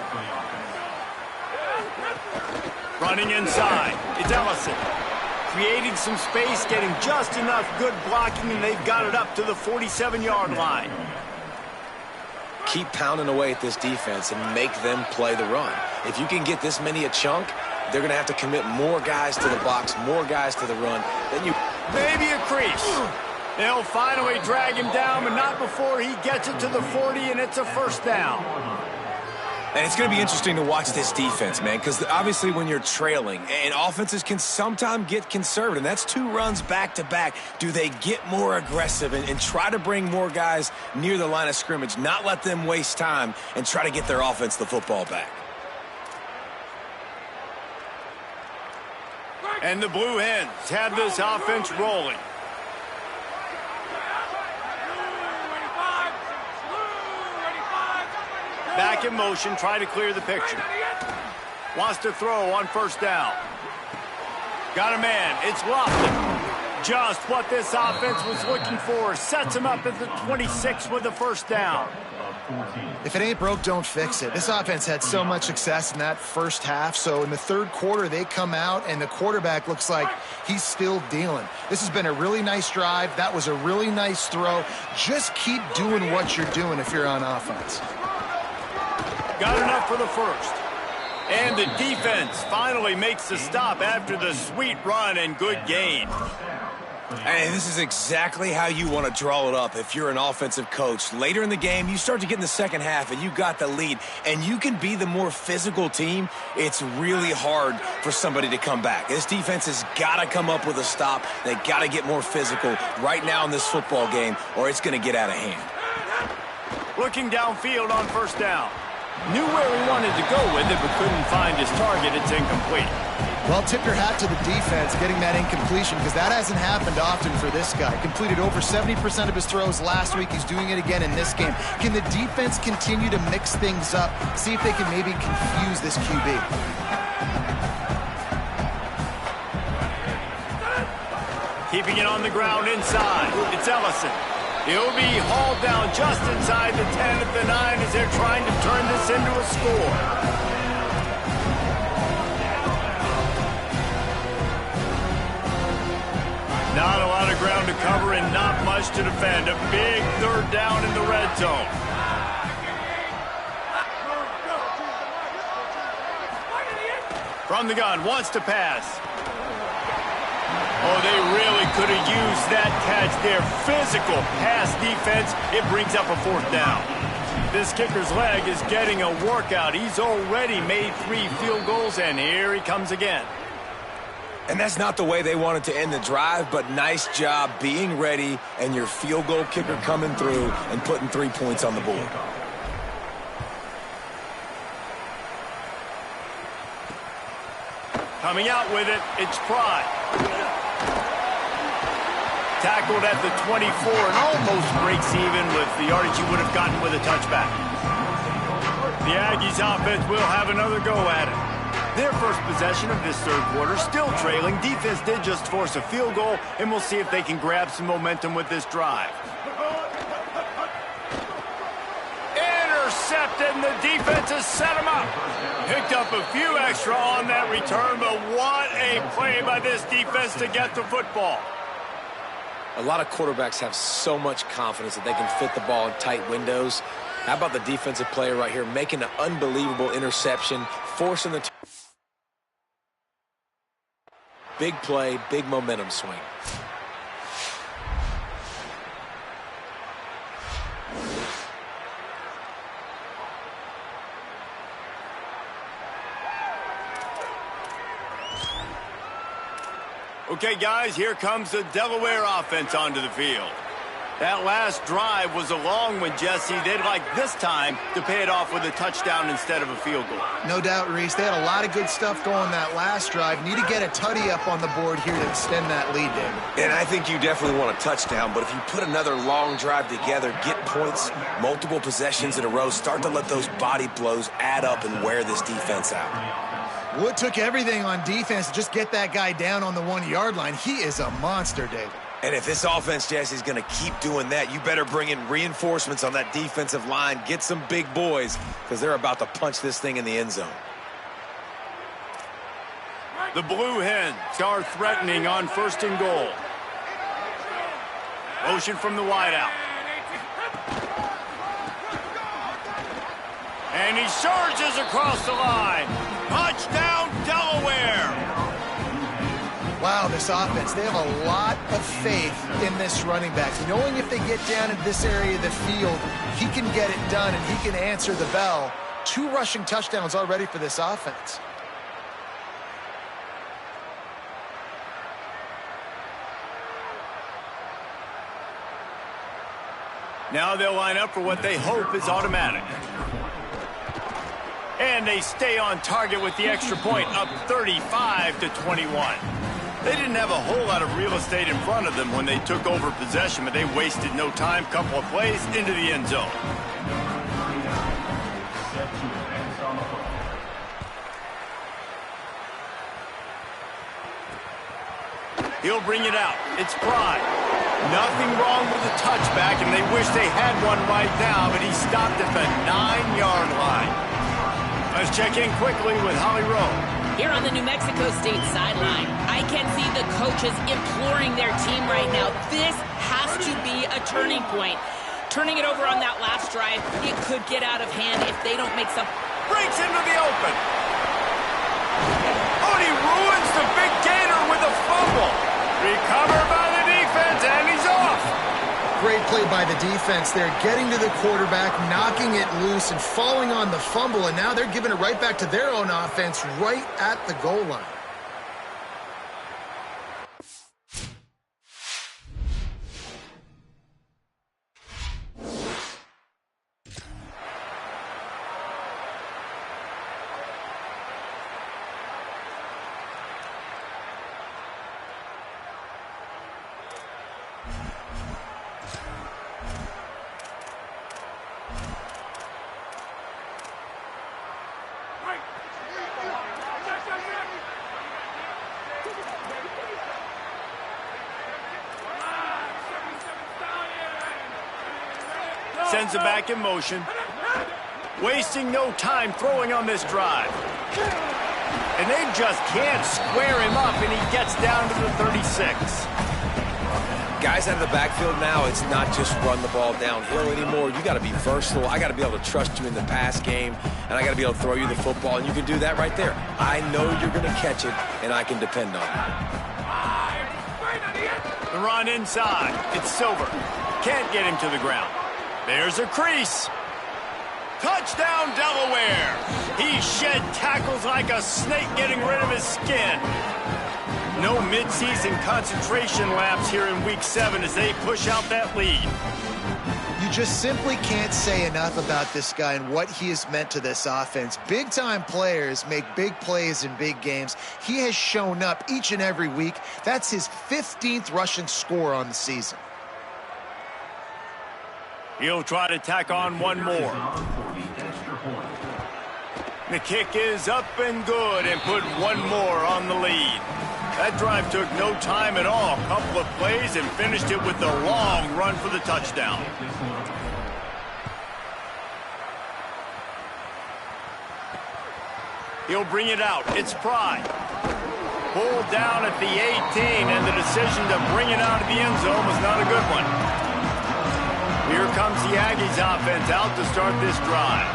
A: Running inside. It's Ellison. Creating some space, getting just enough good blocking, and they've got it up to the 47-yard line.
C: Keep pounding away at this defense and make them play the run. If you can get this many a chunk, they're going to have to commit more guys to the box, more guys to the run. Then you
A: maybe a crease. They'll finally drag him down, but not before he gets it to the 40, and it's a first down.
C: And it's going to be interesting to watch this defense, man, because obviously when you're trailing, and offenses can sometimes get conservative, and that's 2 runs back-to-back. Do they get more aggressive and try to bring more guys near the line of scrimmage, not let them waste time, and try to get their offense the football back?
A: And the Blue Hens have this offense rolling. Back in motion, try to clear the picture. Wants to throw on first down. Got a man, it's Lofton. Just what this offense was looking for. Sets him up at the 26 with the first down.
D: If it ain't broke, don't fix it. This offense had so much success in that first half, so in the third quarter, they come out, and the quarterback looks like he's still dealing. This has been a really nice drive. That was a really nice throw. Just keep doing what you're doing if you're on offense.
A: Got enough for the first. And the defense finally makes the stop after the sweet run and good gain.
C: And this is exactly how you want to draw it up if you're an offensive coach. Later in the game, you start to get in the second half and you got the lead, and you can be the more physical team. It's really hard for somebody to come back. This defense has got to come up with a stop. They got to get more physical right now in this football game, or it's going to get out of hand.
A: Looking downfield on first down. Knew where he wanted to go with it, but couldn't find his target. It's incomplete.
D: Well, tip your hat to the defense getting that incompletion, because that hasn't happened often for this guy. Completed over 70% of his throws last week. He's doing it again in this game. Can the defense continue to mix things up, see if they can maybe confuse this QB?
A: Keeping it on the ground inside. It's Ellison. He'll be hauled down just inside the 10 at the 9 as they're trying to turn this into a score. Not a lot of ground to cover and not much to defend. A big third down in the red zone. From the gun, wants to pass. Oh, they really could have used that catch there. Physical pass defense. It brings up a fourth down. This kicker's leg is getting a workout. He's already made 3 field goals, and here he comes again.
C: And that's not the way they wanted to end the drive, but nice job being ready and your field goal kicker coming through and putting 3 points on the board.
A: Coming out with it, it's Pride. Tackled at the 24 and almost breaks even with the yardage he would have gotten with a touchback. The Aggies offense will have another go at it. Their first possession of this third quarter, still trailing. Defense did just force a field goal, and we'll see if they can grab some momentum with this drive. Intercepted, and the defense has set him up. Picked up a few extra on that return, but what a play by this defense to get the football.
C: A lot of quarterbacks have so much confidence that they can fit the ball in tight windows. How about the defensive player right here making an unbelievable interception, forcing the big play, big momentum swing.
A: Okay, guys, here comes the Delaware offense onto the field. That last drive was a long one, Jesse. They'd like this time to pay it off with a touchdown instead of a field goal.
D: No doubt, Reese. They had a lot of good stuff going that last drive. Need to get a tutty up on the board here to extend that lead, David.
C: And I think you definitely want a touchdown, but if you put another long drive together, get points, multiple possessions in a row, start to let those body blows add up and wear this defense out.
D: Wood took everything on defense to just get that guy down on the 1-yard line. He is a monster, David.
C: And if this offense, Jesse, is going to keep doing that, you better bring in reinforcements on that defensive line. Get some big boys, because they're about to punch this thing in the end zone.
A: The Blue Hens are threatening on 1st and goal. Motion from the wideout. And he surges across the line. Touchdown, Delaware!
D: Wow, this offense, they have a lot of faith in this running back. Knowing if they get down in this area of the field, he can get it done and he can answer the bell. 2 rushing touchdowns already for this offense.
A: Now they'll line up for what they hope is automatic. And they stay on target with the extra point, up 35-21. They didn't have a whole lot of real estate in front of them when they took over possession, but they wasted no time. Couple of plays into the end zone. He'll bring it out. It's Pride. Nothing wrong with the touchback, and they wish they had one right now, but he stopped at the 9-yard line. Let's check in quickly with Holly Rowe.
B: Here on the New Mexico State sideline, I can see the coaches imploring their team right now. This has to be a turning point. Turning it over on that last drive, it could get out of hand if they don't make some...
A: Breaks into the open. Oh, and he ruins the big gainer with a fumble. Recovered by the defense.
D: Great play by the defense there, getting to the quarterback, knocking it loose, and falling on the fumble, and now they're giving it right back to their own offense right at the goal line.
A: Sends it back in motion. Wasting no time throwing on this drive. And they just can't square him up, and he gets down to the 36.
C: Guys out of the backfield now, it's not just run the ball downhill anymore. You got to be versatile. I got to be able to trust you in the pass game, and I got to be able to throw you the football, and you can do that right there. I know you're going to catch it, and I can depend on it.
A: The run inside. It's Silver. Can't get him to the ground. There's a crease. Touchdown, Delaware. He shed tackles like a snake getting rid of his skin. No midseason concentration laps here in Week 7 as they push out that lead.
D: You just simply can't say enough about this guy and what he has meant to this offense. Big-time players make big plays in big games. He has shown up each and every week. That's his 15th rushing score on the season.
A: He'll try to tack on one more. The kick is up and good and put one more on the lead. That drive took no time at all. A couple of plays and finished it with the long run for the touchdown. He'll bring it out. It's Pride. Pulled down at the 18, and the decision to bring it out of the end zone was not a good one. Here comes the Aggies offense out to start this drive.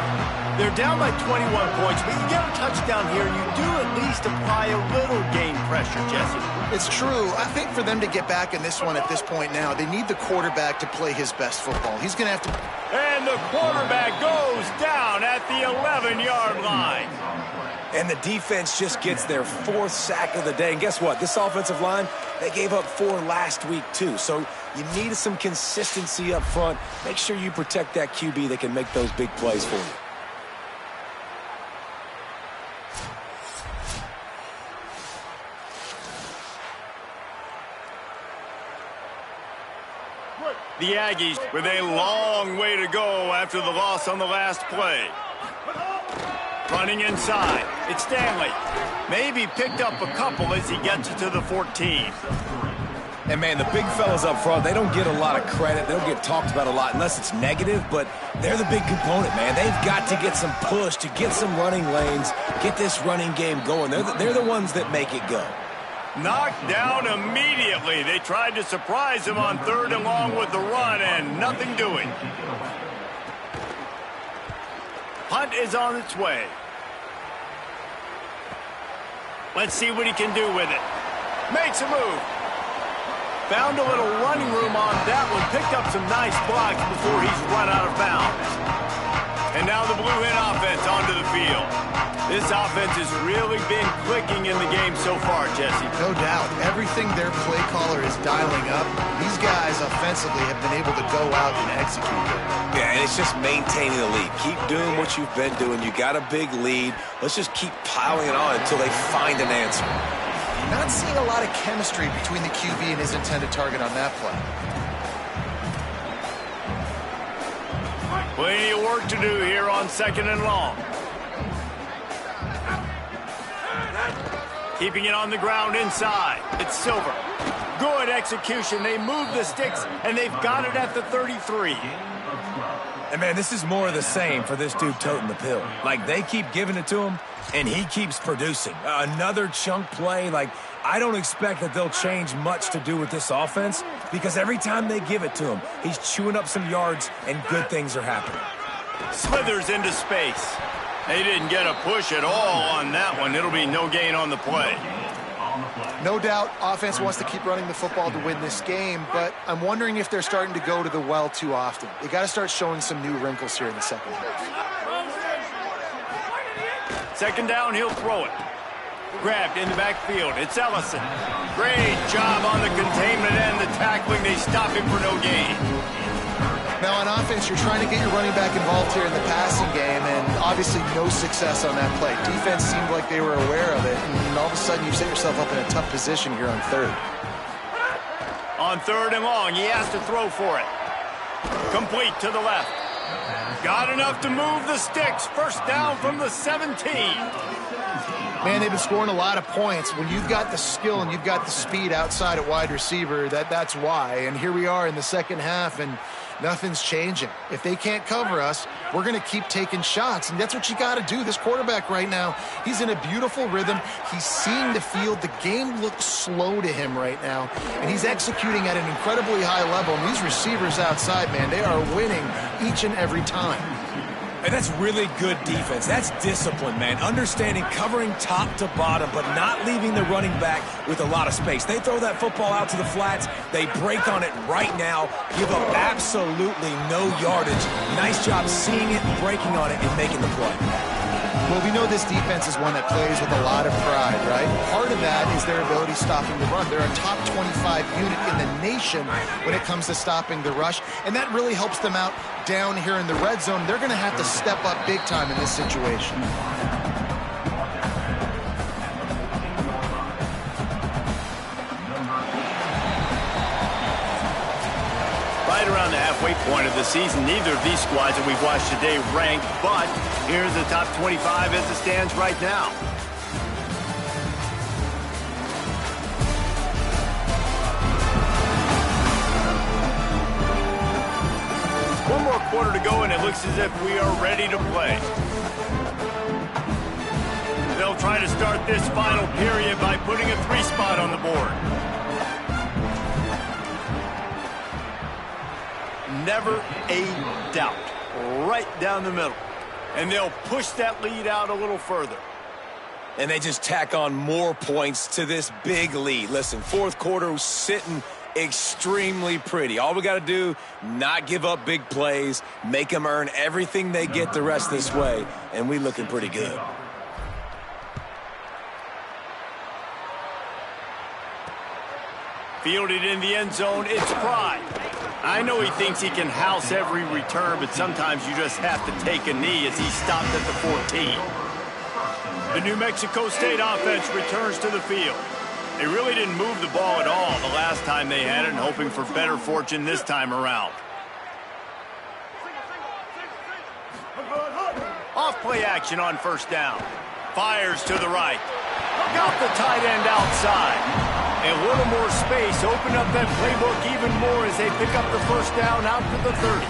A: They're down by 21 points, but you get a touchdown here, and you do at least apply a little game pressure, Jesse.
D: It's true. I think for them to get back in this one at this point now, they need the quarterback to play his best football. He's going to have to...
A: And the quarterback goes down at the 11-yard line.
C: And the defense just gets their 4th sack of the day. And guess what? This offensive line, they gave up 4 last week too. So you need some consistency up front. Make sure you protect that QB that can make those big plays for you.
A: The Aggies with a long way to go after the loss on the last play. Running inside, it's Stanley. Maybe picked up a couple as he gets it to the 14.
C: And, man, the big fellas up front, they don't get a lot of credit. They don't get talked about a lot unless it's negative, but they're the big component, man. They've got to get some push, to get some running lanes, get this running game going. They're the ones that make it go.
A: Knocked down immediately. They tried to surprise him on 3rd and long with the run, and nothing doing. Punt is on its way. Let's see what he can do with it. Makes a move. Found a little running room on that one. Picked up some nice blocks before he's run out of bounds. And now the Blue Hen offense onto the field. This offense has really been clicking in the game so far, Jesse.
D: No doubt. Everything their play caller is dialing up, these guys offensively have been able to go out and execute it.
C: Yeah, and it's just maintaining the lead. Keep doing what you've been doing. You got a big lead. Let's just keep piling it on until they find an answer.
D: Not seeing a lot of chemistry between the QB and his intended target on that play.
A: Plenty of work to do here on 2nd and long. Keeping it on the ground inside. It's Silver. Good execution. They move the sticks, and they've got it at the 33.
C: And, man, this is more of the same for this dude toting the pill. Like, they keep giving it to him, and he keeps producing. Another chunk play. Like, I don't expect that they'll change much to do with this offense because every time they give it to him, he's chewing up some yards, and good things are happening.
A: Slithers into space. They didn't get a push at all on that one. It'll be no gain on the play.
E: on the play.
D: No doubt, offense wants to keep running the football to win this game, but I'm wondering if they're starting to go to the well too often. They got to start showing some new wrinkles here in the second half.
A: Second down, he'll throw it. Grabbed in the backfield. It's Ellison. Great job on the containment and the tackling. They stop him for no gain.
D: Now on offense, you're trying to get your running back involved here in the passing game, and obviously no success on that play. Defense seemed like they were aware of it, and all of a sudden you set yourself up in a tough position here on third.
A: On third and long, he has to throw for it. Complete to the left. Got enough to move the sticks. First down from the 17.
D: Man, they've been scoring a lot of points. When you've got the skill and you've got the speed outside at wide receiver, that's why. And here we are in the second half, and nothing's changing. If they can't cover us, we're going to keep taking shots, and that's what you got to do. This quarterback right now, he's in a beautiful rhythm. He's seeing the field. The game looks slow to him right now, and he's executing at an incredibly high level. And these receivers outside, man, they are winning each and every time.
C: And that's really good defense. That's discipline, man. Understanding covering top to bottom, but not leaving the running back with a lot of space. They throw that football out to the flats. They break on it right now, give up absolutely no yardage. Nice job seeing it, breaking on it, and making the play.
D: Well, we know this defense is one that plays with a lot of pride, right? Part of that is their ability stopping the run. They're a top 25 unit in the nation when it comes to stopping the rush, and that really helps them out down here in the red zone. They're going to have to step up big time in this situation.
A: Right around the halfway point of the season, neither of these squads that we've watched today ranked, but here's the top 25 as it stands right now. One more quarter to go, and it looks as if we are ready to play. They'll try to start this final period by putting a 3-spot on the board. Never a doubt. Right down the middle. And they'll push that lead out a little further.
C: And they just tack on more points to this big lead. Listen, fourth quarter was sitting extremely pretty. All we got to do, not give up big plays, make them earn everything they get the rest this way, and we looking pretty good.
A: Fielded in the end zone, it's Pride. I know he thinks he can house every return, but sometimes you just have to take a knee as he stopped at the 14. The New Mexico State offense returns to the field. They really didn't move the ball at all the last time they had it, and hoping for better fortune this time around. Off play action on first down. Fires to the right. Got the tight end outside. And a little more space, open up that playbook even more as they pick up the first down out to the 30.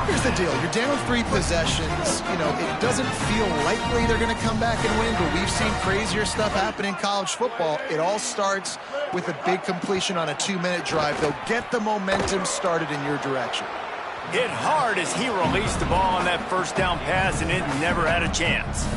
D: Here's the deal. You're down 3 possessions. You know, it doesn't feel likely they're going to come back and win, but we've seen crazier stuff happen in college football. It all starts with a big completion on a 2-minute drive. They'll get the momentum started in your direction.
A: Hit hard as he released the ball on that first down pass, and it never had a chance.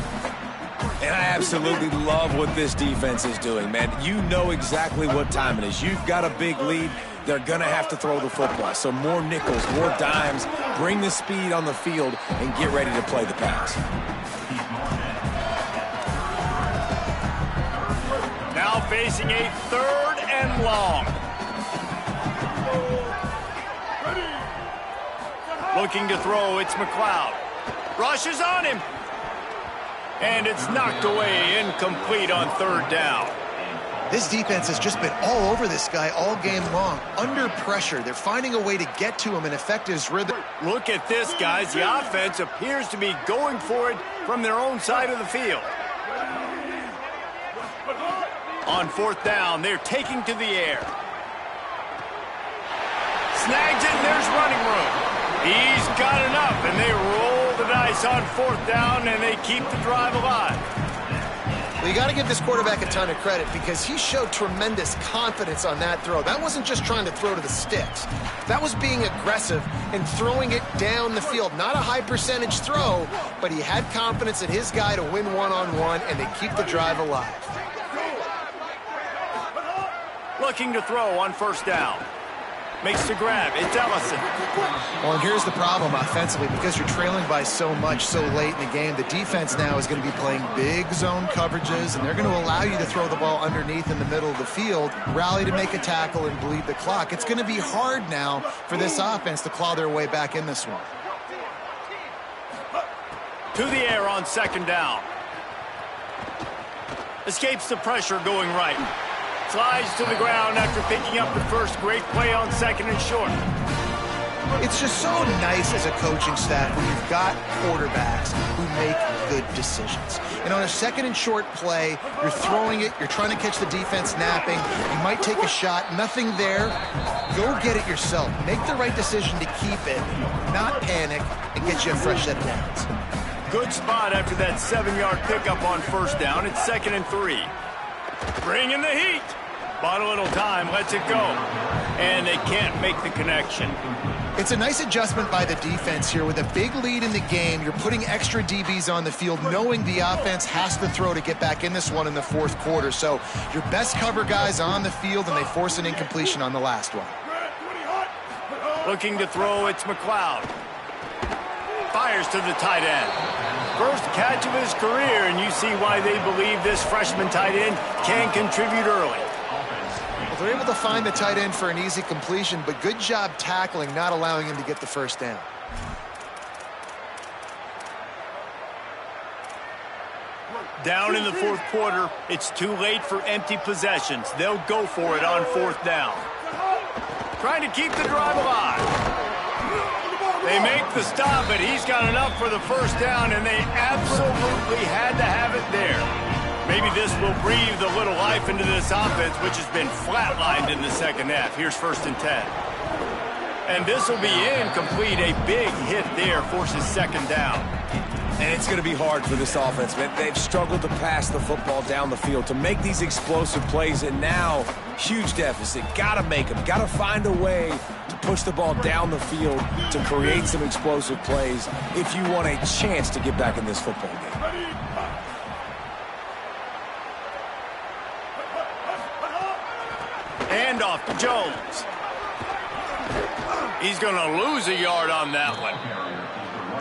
C: And I absolutely love what this defense is doing, man. You know exactly what time it is. You've got a big lead. They're going to have to throw the football. So more nickels, more dimes, bring the speed on the field, and get ready to play the pass.
A: Now facing a 3rd and long. Looking to throw, it's McLeod. Rushes on him. And it's knocked away, incomplete on 3rd down.
D: This defense has just been all over this guy all game long. Under pressure, they're finding a way to get to him and affect his rhythm.
A: Look at this, guys. The offense appears to be going for it from their own side of the field. On 4th down, they're taking to the air. Snags it, and there's running room. He's got enough, and they roll the dice on 4th down, and they keep the drive alive.
D: Well, you got to give this quarterback a ton of credit because he showed tremendous confidence on that throw. That wasn't just trying to throw to the sticks. That was being aggressive and throwing it down the field. Not a high percentage throw, but he had confidence in his guy to win one-on-one, and they keep the drive alive.
A: Looking to throw on first down. Makes the grab. It's Ellison.
D: Well, and here's the problem offensively. Because you're trailing by so much so late in the game, the defense now is going to be playing big zone coverages, and they're going to allow you to throw the ball underneath in the middle of the field, rally to make a tackle, and bleed the clock. It's going to be hard now for this offense to claw their way back in this one.
A: To the air on second down. Escapes the pressure going right. Slides to the ground after picking up the first. Great play on second and short.
D: It's just so nice as a coaching staff when you've got quarterbacks who make good decisions. And on a second and short play, you're throwing it, you're trying to catch the defense napping, you might take a shot, nothing there. Go get it yourself. Make the right decision to keep it, not panic, and get you a fresh set of downs.
A: Good spot after that 7-yard pickup on first down. It's 2nd and 3. Bring in the heat. Bought a little time, lets it go. And they can't make the connection.
D: It's a nice adjustment by the defense here. With a big lead in the game, you're putting extra DBs on the field, knowing the offense has to throw to get back in this one in the fourth quarter. So your best cover guys on the field, and they force an incompletion on the last one.
A: Looking to throw, it's McLeod. Fires to the tight end. First catch of his career, and you see why they believe this freshman tight end can contribute early.
D: Well, they're able to find the tight end for an easy completion, but good job tackling, not allowing him to get the first down.
A: Down in the fourth quarter, it's too late for empty possessions. They'll go for it on fourth down. Trying to keep the drive alive. They make the stop, but he's got enough for the first down, and they absolutely had to have it there. Maybe this will breathe a little life into this offense, which has been flatlined in the second half. Here's 1st and 10. And this will be incomplete. A big hit there forces second down.
C: And it's going to be hard for this offense, man. They've struggled to pass the football down the field, to make these explosive plays, and now, huge deficit. Got to make them. Got to find a way to push the ball down the field to create some explosive plays if you want a chance to get back in this football game.
A: Handoff to Jones. He's going to lose a yard on that one.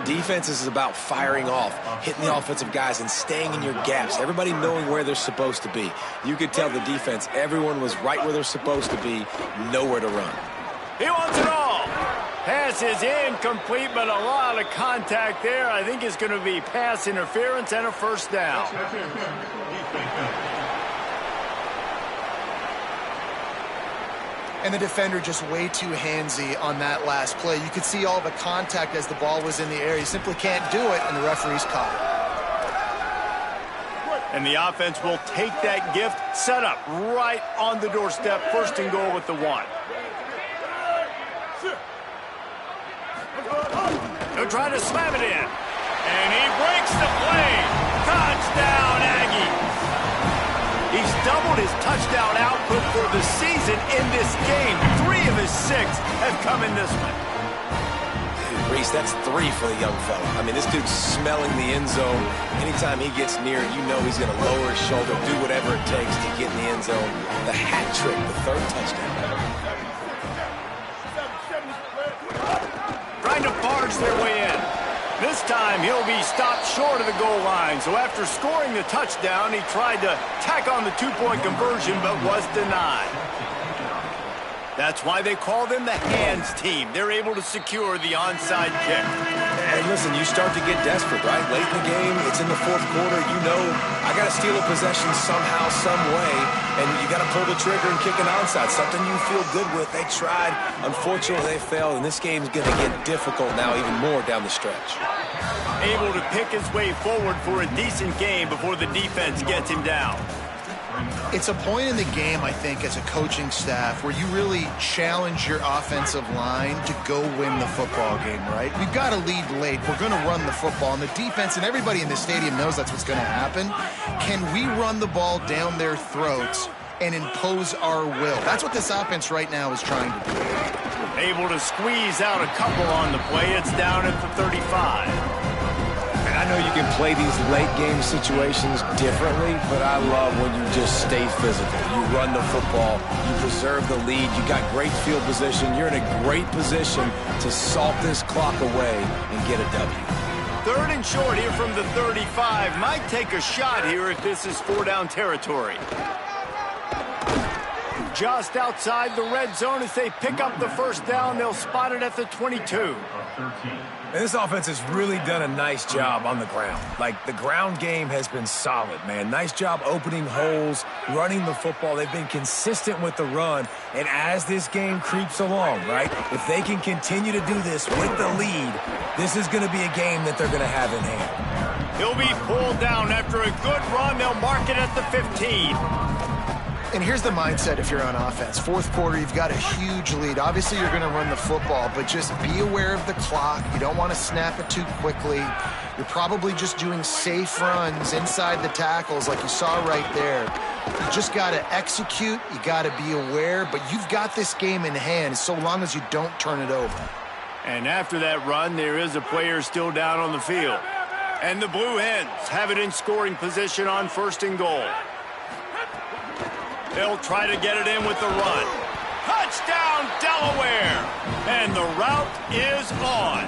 C: Defense is about firing off, hitting the offensive guys, and staying in your gaps. Everybody knowing where they're supposed to be. You could tell the defense, everyone was right where they're supposed to be, nowhere to run.
A: He wants it all. Pass is incomplete, but a lot of contact there. I think it's going to be pass interference and a first down.
D: And the defender just way too handsy on that last play. You could see all the contact as the ball was in the air. He simply can't do it, and the referee's caught it.
A: And the offense will take that gift, set up right on the doorstep, 1st and goal with the 1. They'll try to slam it in. And he breaks the play. Touchdown, Aggie. He's doubled his touchdown output for the season in this game. 3 of his 6 have come in this one.
C: Dude, Reese, that's 3 for the young fella. I mean, this dude's smelling the end zone. Anytime he gets near it, you know he's going to lower his shoulder, do whatever it takes to get in the end zone. The hat trick, the 3rd touchdown.
A: Trying to barge their way in. This time, he'll be stopped short of the goal line. So after scoring the touchdown, he tried to tack on the 2-point conversion, but was denied. That's why they call them the hands team. They're able to secure the onside kick.
C: And listen, you start to get desperate, right? Late in the game, it's in the fourth quarter. You know, I got to steal a possession somehow, some way, and you got to pull the trigger and kick an onside, something you feel good with. They tried. Unfortunately, they failed, and this game's going to get difficult now even more down the stretch.
A: Able to pick his way forward for a decent game before the defense gets him down.
D: It's a point in the game, I think, as a coaching staff where you really challenge your offensive line to go win the football game, right? We've got to lead late. We're going to run the football. And the defense and everybody in the stadium knows that's what's going to happen. Can we run the ball down their throats and impose our will? That's what this offense right now is trying to do.
A: Able to squeeze out a couple on the play. It's down at the 35. And
C: I know you can play these late game situations differently, but I love when you just stay physical. You run the football, you preserve the lead, you got great field position, you're in a great position to salt this clock away and get a W.
A: 3rd and short here from the 35. Might take a shot here if this is 4-down territory. Just outside the red zone as they pick up the 1st down. They'll spot it at the 22.
C: And this offense has really done a nice job on the ground. Like, the ground game has been solid, man. Nice job opening holes, running the football. They've been consistent with the run. And as this game creeps along, right, if they can continue to do this with the lead, this is going to be a game that they're going to have in hand.
A: He'll be pulled down after a good run. They'll mark it at the 15.
D: And here's the mindset if you're on offense. 4th quarter, you've got a huge lead. Obviously, you're going to run the football, but just be aware of the clock. You don't want to snap it too quickly. You're probably just doing safe runs inside the tackles like you saw right there. You just got to execute. You got to be aware, but you've got this game in hand so long as you don't turn it over.
A: And after that run, there is a player still down on the field. And the Blue Hens have it in scoring position on 1st and goal. They'll try to get it in with the run. Touchdown, Delaware! And the route is on.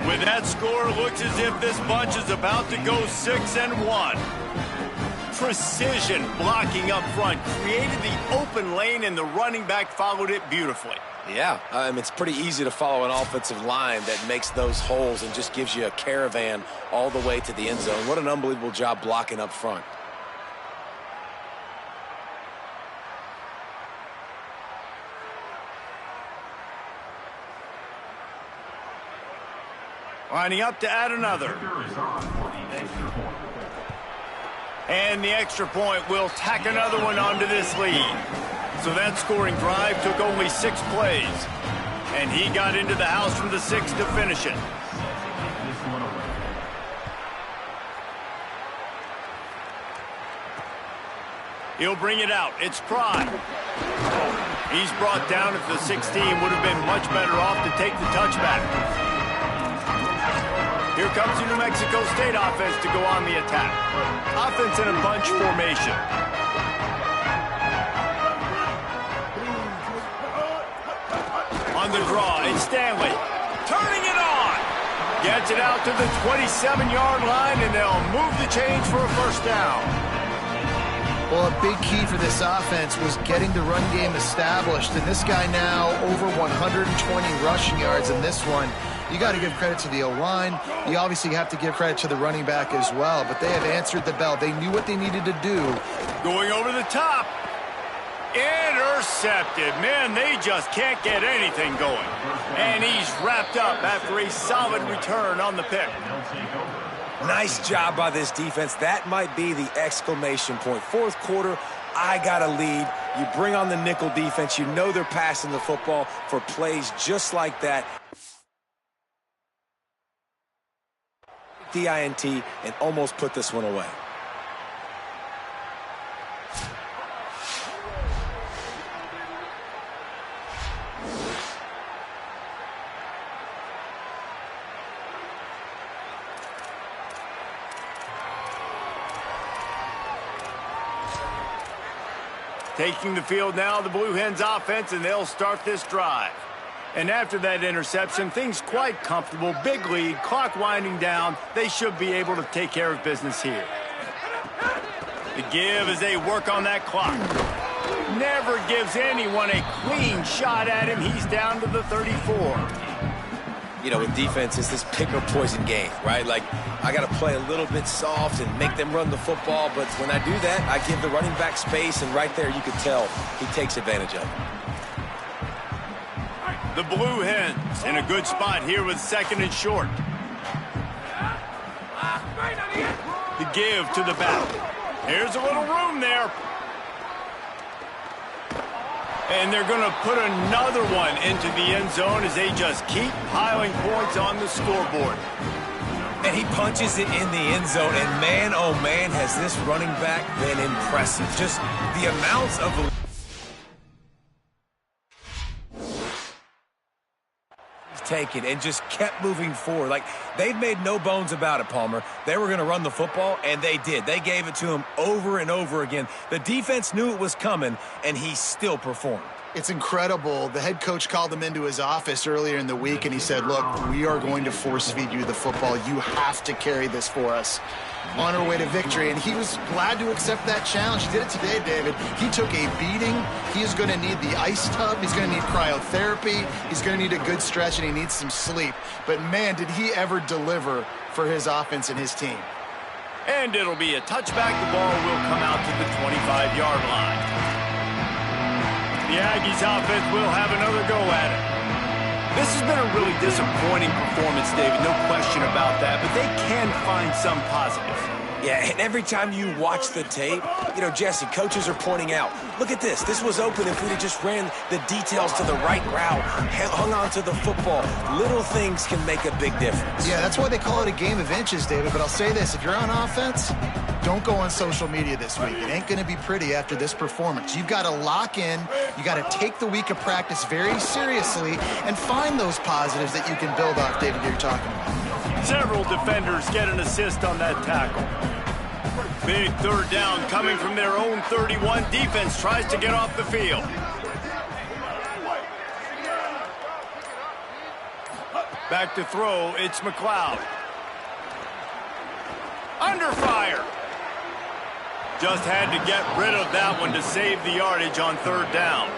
A: With that score, it looks as if this bunch is about to go 6-1. Precision blocking up front created the open lane, and the running back followed it beautifully.
C: Yeah, it's pretty easy to follow an offensive line that makes those holes and just gives you a caravan all the way to the end zone. What an unbelievable job blocking up front.
A: Lining up to add another. And the extra point will tack another one onto this lead. So that scoring drive took only 6 plays. And he got into the house from the 6 to finish it. He'll bring it out. It's Pride. He's brought down at the 16. Would have been much better off to take the touchback. Here comes the New Mexico State offense to go on the attack. Offense in a bunch formation. On the draw, it's Stanley. Turning it on. Gets it out to the 27-yard line, and they'll move the chains for a 1st down.
D: Well, a big key for this offense was getting the run game established. And this guy now over 120 rushing yards in this one. You got to give credit to the O-line. You obviously have to give credit to the running back as well. But they have answered the bell. They knew what they needed to do.
A: Going over the top. Intercepted. Man, they just can't get anything going. And he's wrapped up after a solid return on the pick.
C: Nice job by this defense. That might be the exclamation point. 4th quarter, I got a lead. You bring on the nickel defense. You know they're passing the football for plays just like that. DINT and almost put this one away.
A: Taking the field now, the Blue Hens offense, and they'll start this drive. And after that interception, things quite comfortable. Big lead, clock winding down. They should be able to take care of business here. The give as they work on that clock. Never gives anyone a clean shot at him. He's down to the 34.
C: You know, with defense, it's this pick or poison game, right? Like, I got to play a little bit soft and make them run the football, but when I do that, I give the running back space, and right there you can tell he takes advantage of it.
A: The Blue Hens in a good spot here with 2nd and short. The give to the back. Here's a little room there. And they're going to put another one into the end zone as they just keep piling points on the scoreboard.
C: And he punches it in the end zone, and man, oh man, has this running back been impressive. Just the amounts of take it and just kept moving forward. Like, they'd made no bones about it, Palmer. They were going to run the football, and they did. They gave it to him over and over again. The defense knew it was coming, and he still performed.
D: It's incredible. The head coach called him into his office earlier in the week, and he said, look, we are going to force feed you the football. You have to carry this for us on our way to victory. And he was glad to accept that challenge. He did it today, David. He took a beating. He is going to need the ice tub. He's going to need cryotherapy. He's going to need a good stretch, and he needs some sleep. But, man, did he ever deliver for his offense and his team.
A: And it'll be a touchback. The ball will come out to the 25-yard line. The Aggies offense will have another go at it. This has been a really disappointing performance, David, no question about that, but they can find some positive.
C: Yeah, and every time you watch the tape, you know, Jesse, coaches are pointing out, look at this. This was open if we'd have just ran the details to the right route, hung on to the football. Little things can make a big difference.
D: Yeah, that's why they call it a game of inches, David. But I'll say this, if you're on offense, don't go on social media this week. It ain't going to be pretty after this performance. You've got to lock in. You got to take the week of practice very seriously and find those positives that you can build off, David, you're talking about.
A: Several defenders get an assist on that tackle. Big third down coming from their own 31. Defense tries to get off the field. Back to throw, it's McLeod. Under fire. Just had to get rid of that one to save the yardage on third down.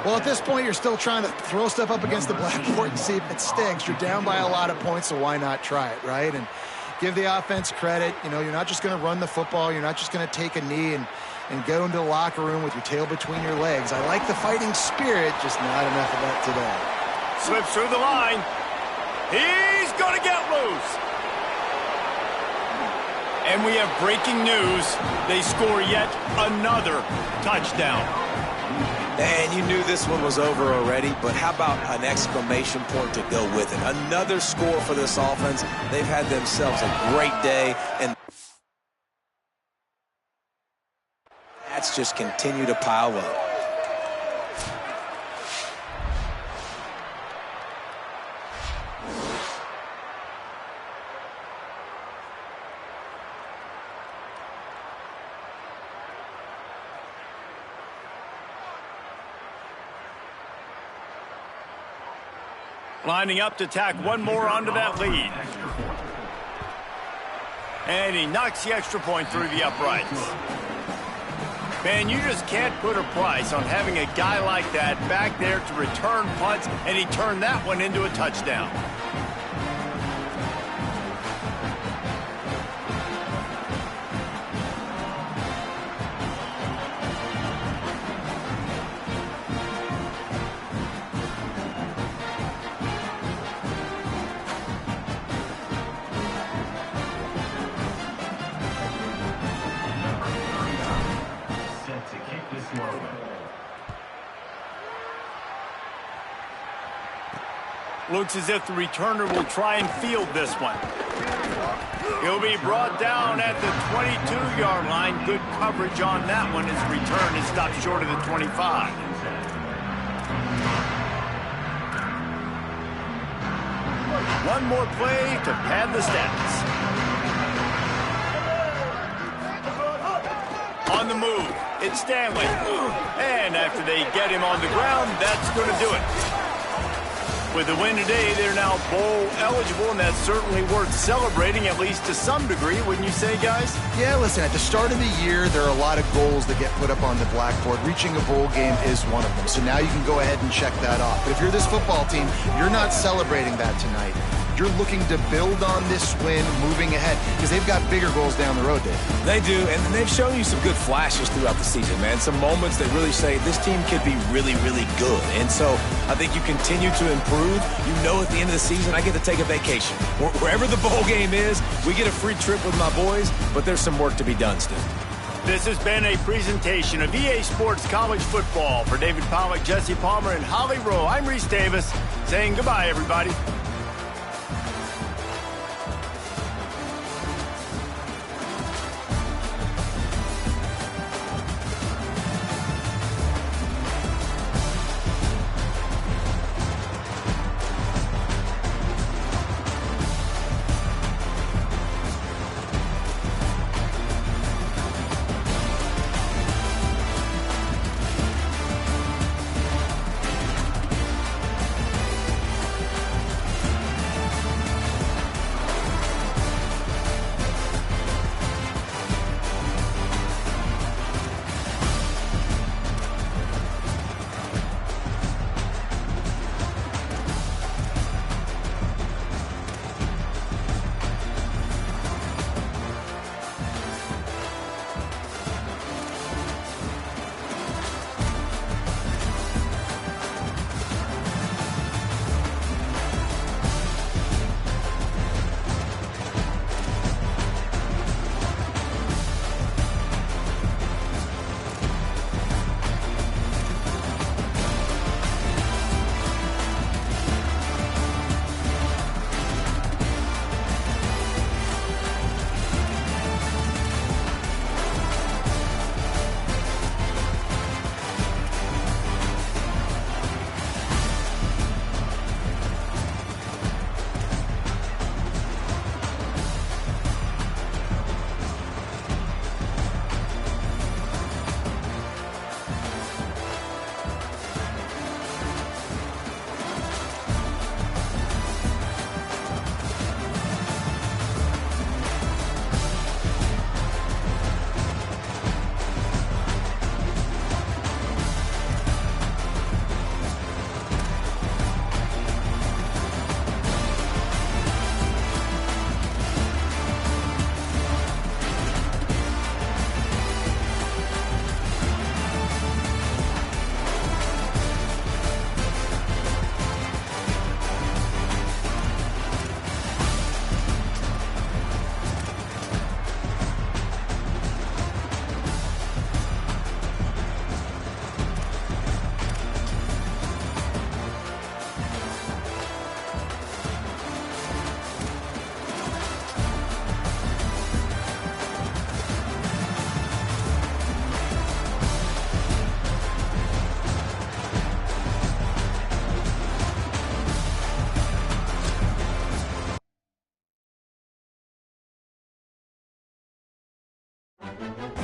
D: Well, at this point, you're still trying to throw stuff up against the blackboard and see if it sticks. You're down by a lot of points, so why not try it, right? And give the offense credit. You know, you're not just going to run the football. You're not just going to take a knee and go into the locker room with your tail between your legs. I like the fighting spirit, just not enough of that today.
A: Slips through the line. He's going to get loose. And we have breaking news. They score yet another touchdown.
C: And you knew this one was over already, but how about an exclamation point to go with it? Another score for this offense. They've had themselves a great day, and that's just continued to pile up.
A: Lining up to tack one more onto that lead. And he knocks the extra point through the uprights. Man, you just can't put a price on having a guy like that back there to return punts, and he turned that one into a touchdown. Looks as if the returner will try and field this one. He'll be brought down at the 22-yard line. Good coverage on that one. His return is stopped short of the 25. One more play to pad the stats. On the move, it's Stanley. And after they get him on the ground, that's going to do it. With the win today, they're now bowl eligible, and that's certainly worth celebrating, at least to some degree, wouldn't you say, guys?
D: Yeah, listen, at the start of the year, there are a lot of goals that get put up on the blackboard. Reaching a bowl game is one of them, so now you can go ahead and check that off. But if you're this football team, you're not celebrating that tonight. You're looking to build on this win moving ahead because they've got bigger goals down the road, Dave.
C: They do, and they've shown you some good flashes throughout the season, man. Some moments that really say this team could be really, really good. And so I think you continue to improve. You know at the end of the season, I get to take a vacation. Wherever the bowl game is, we get a free trip with my boys, but there's some work to be done still.
A: This has been a presentation of EA Sports College Football. For David Pollack, Jesse Palmer, and Holly Rowe, I'm Reese Davis saying goodbye, everybody.
C: it.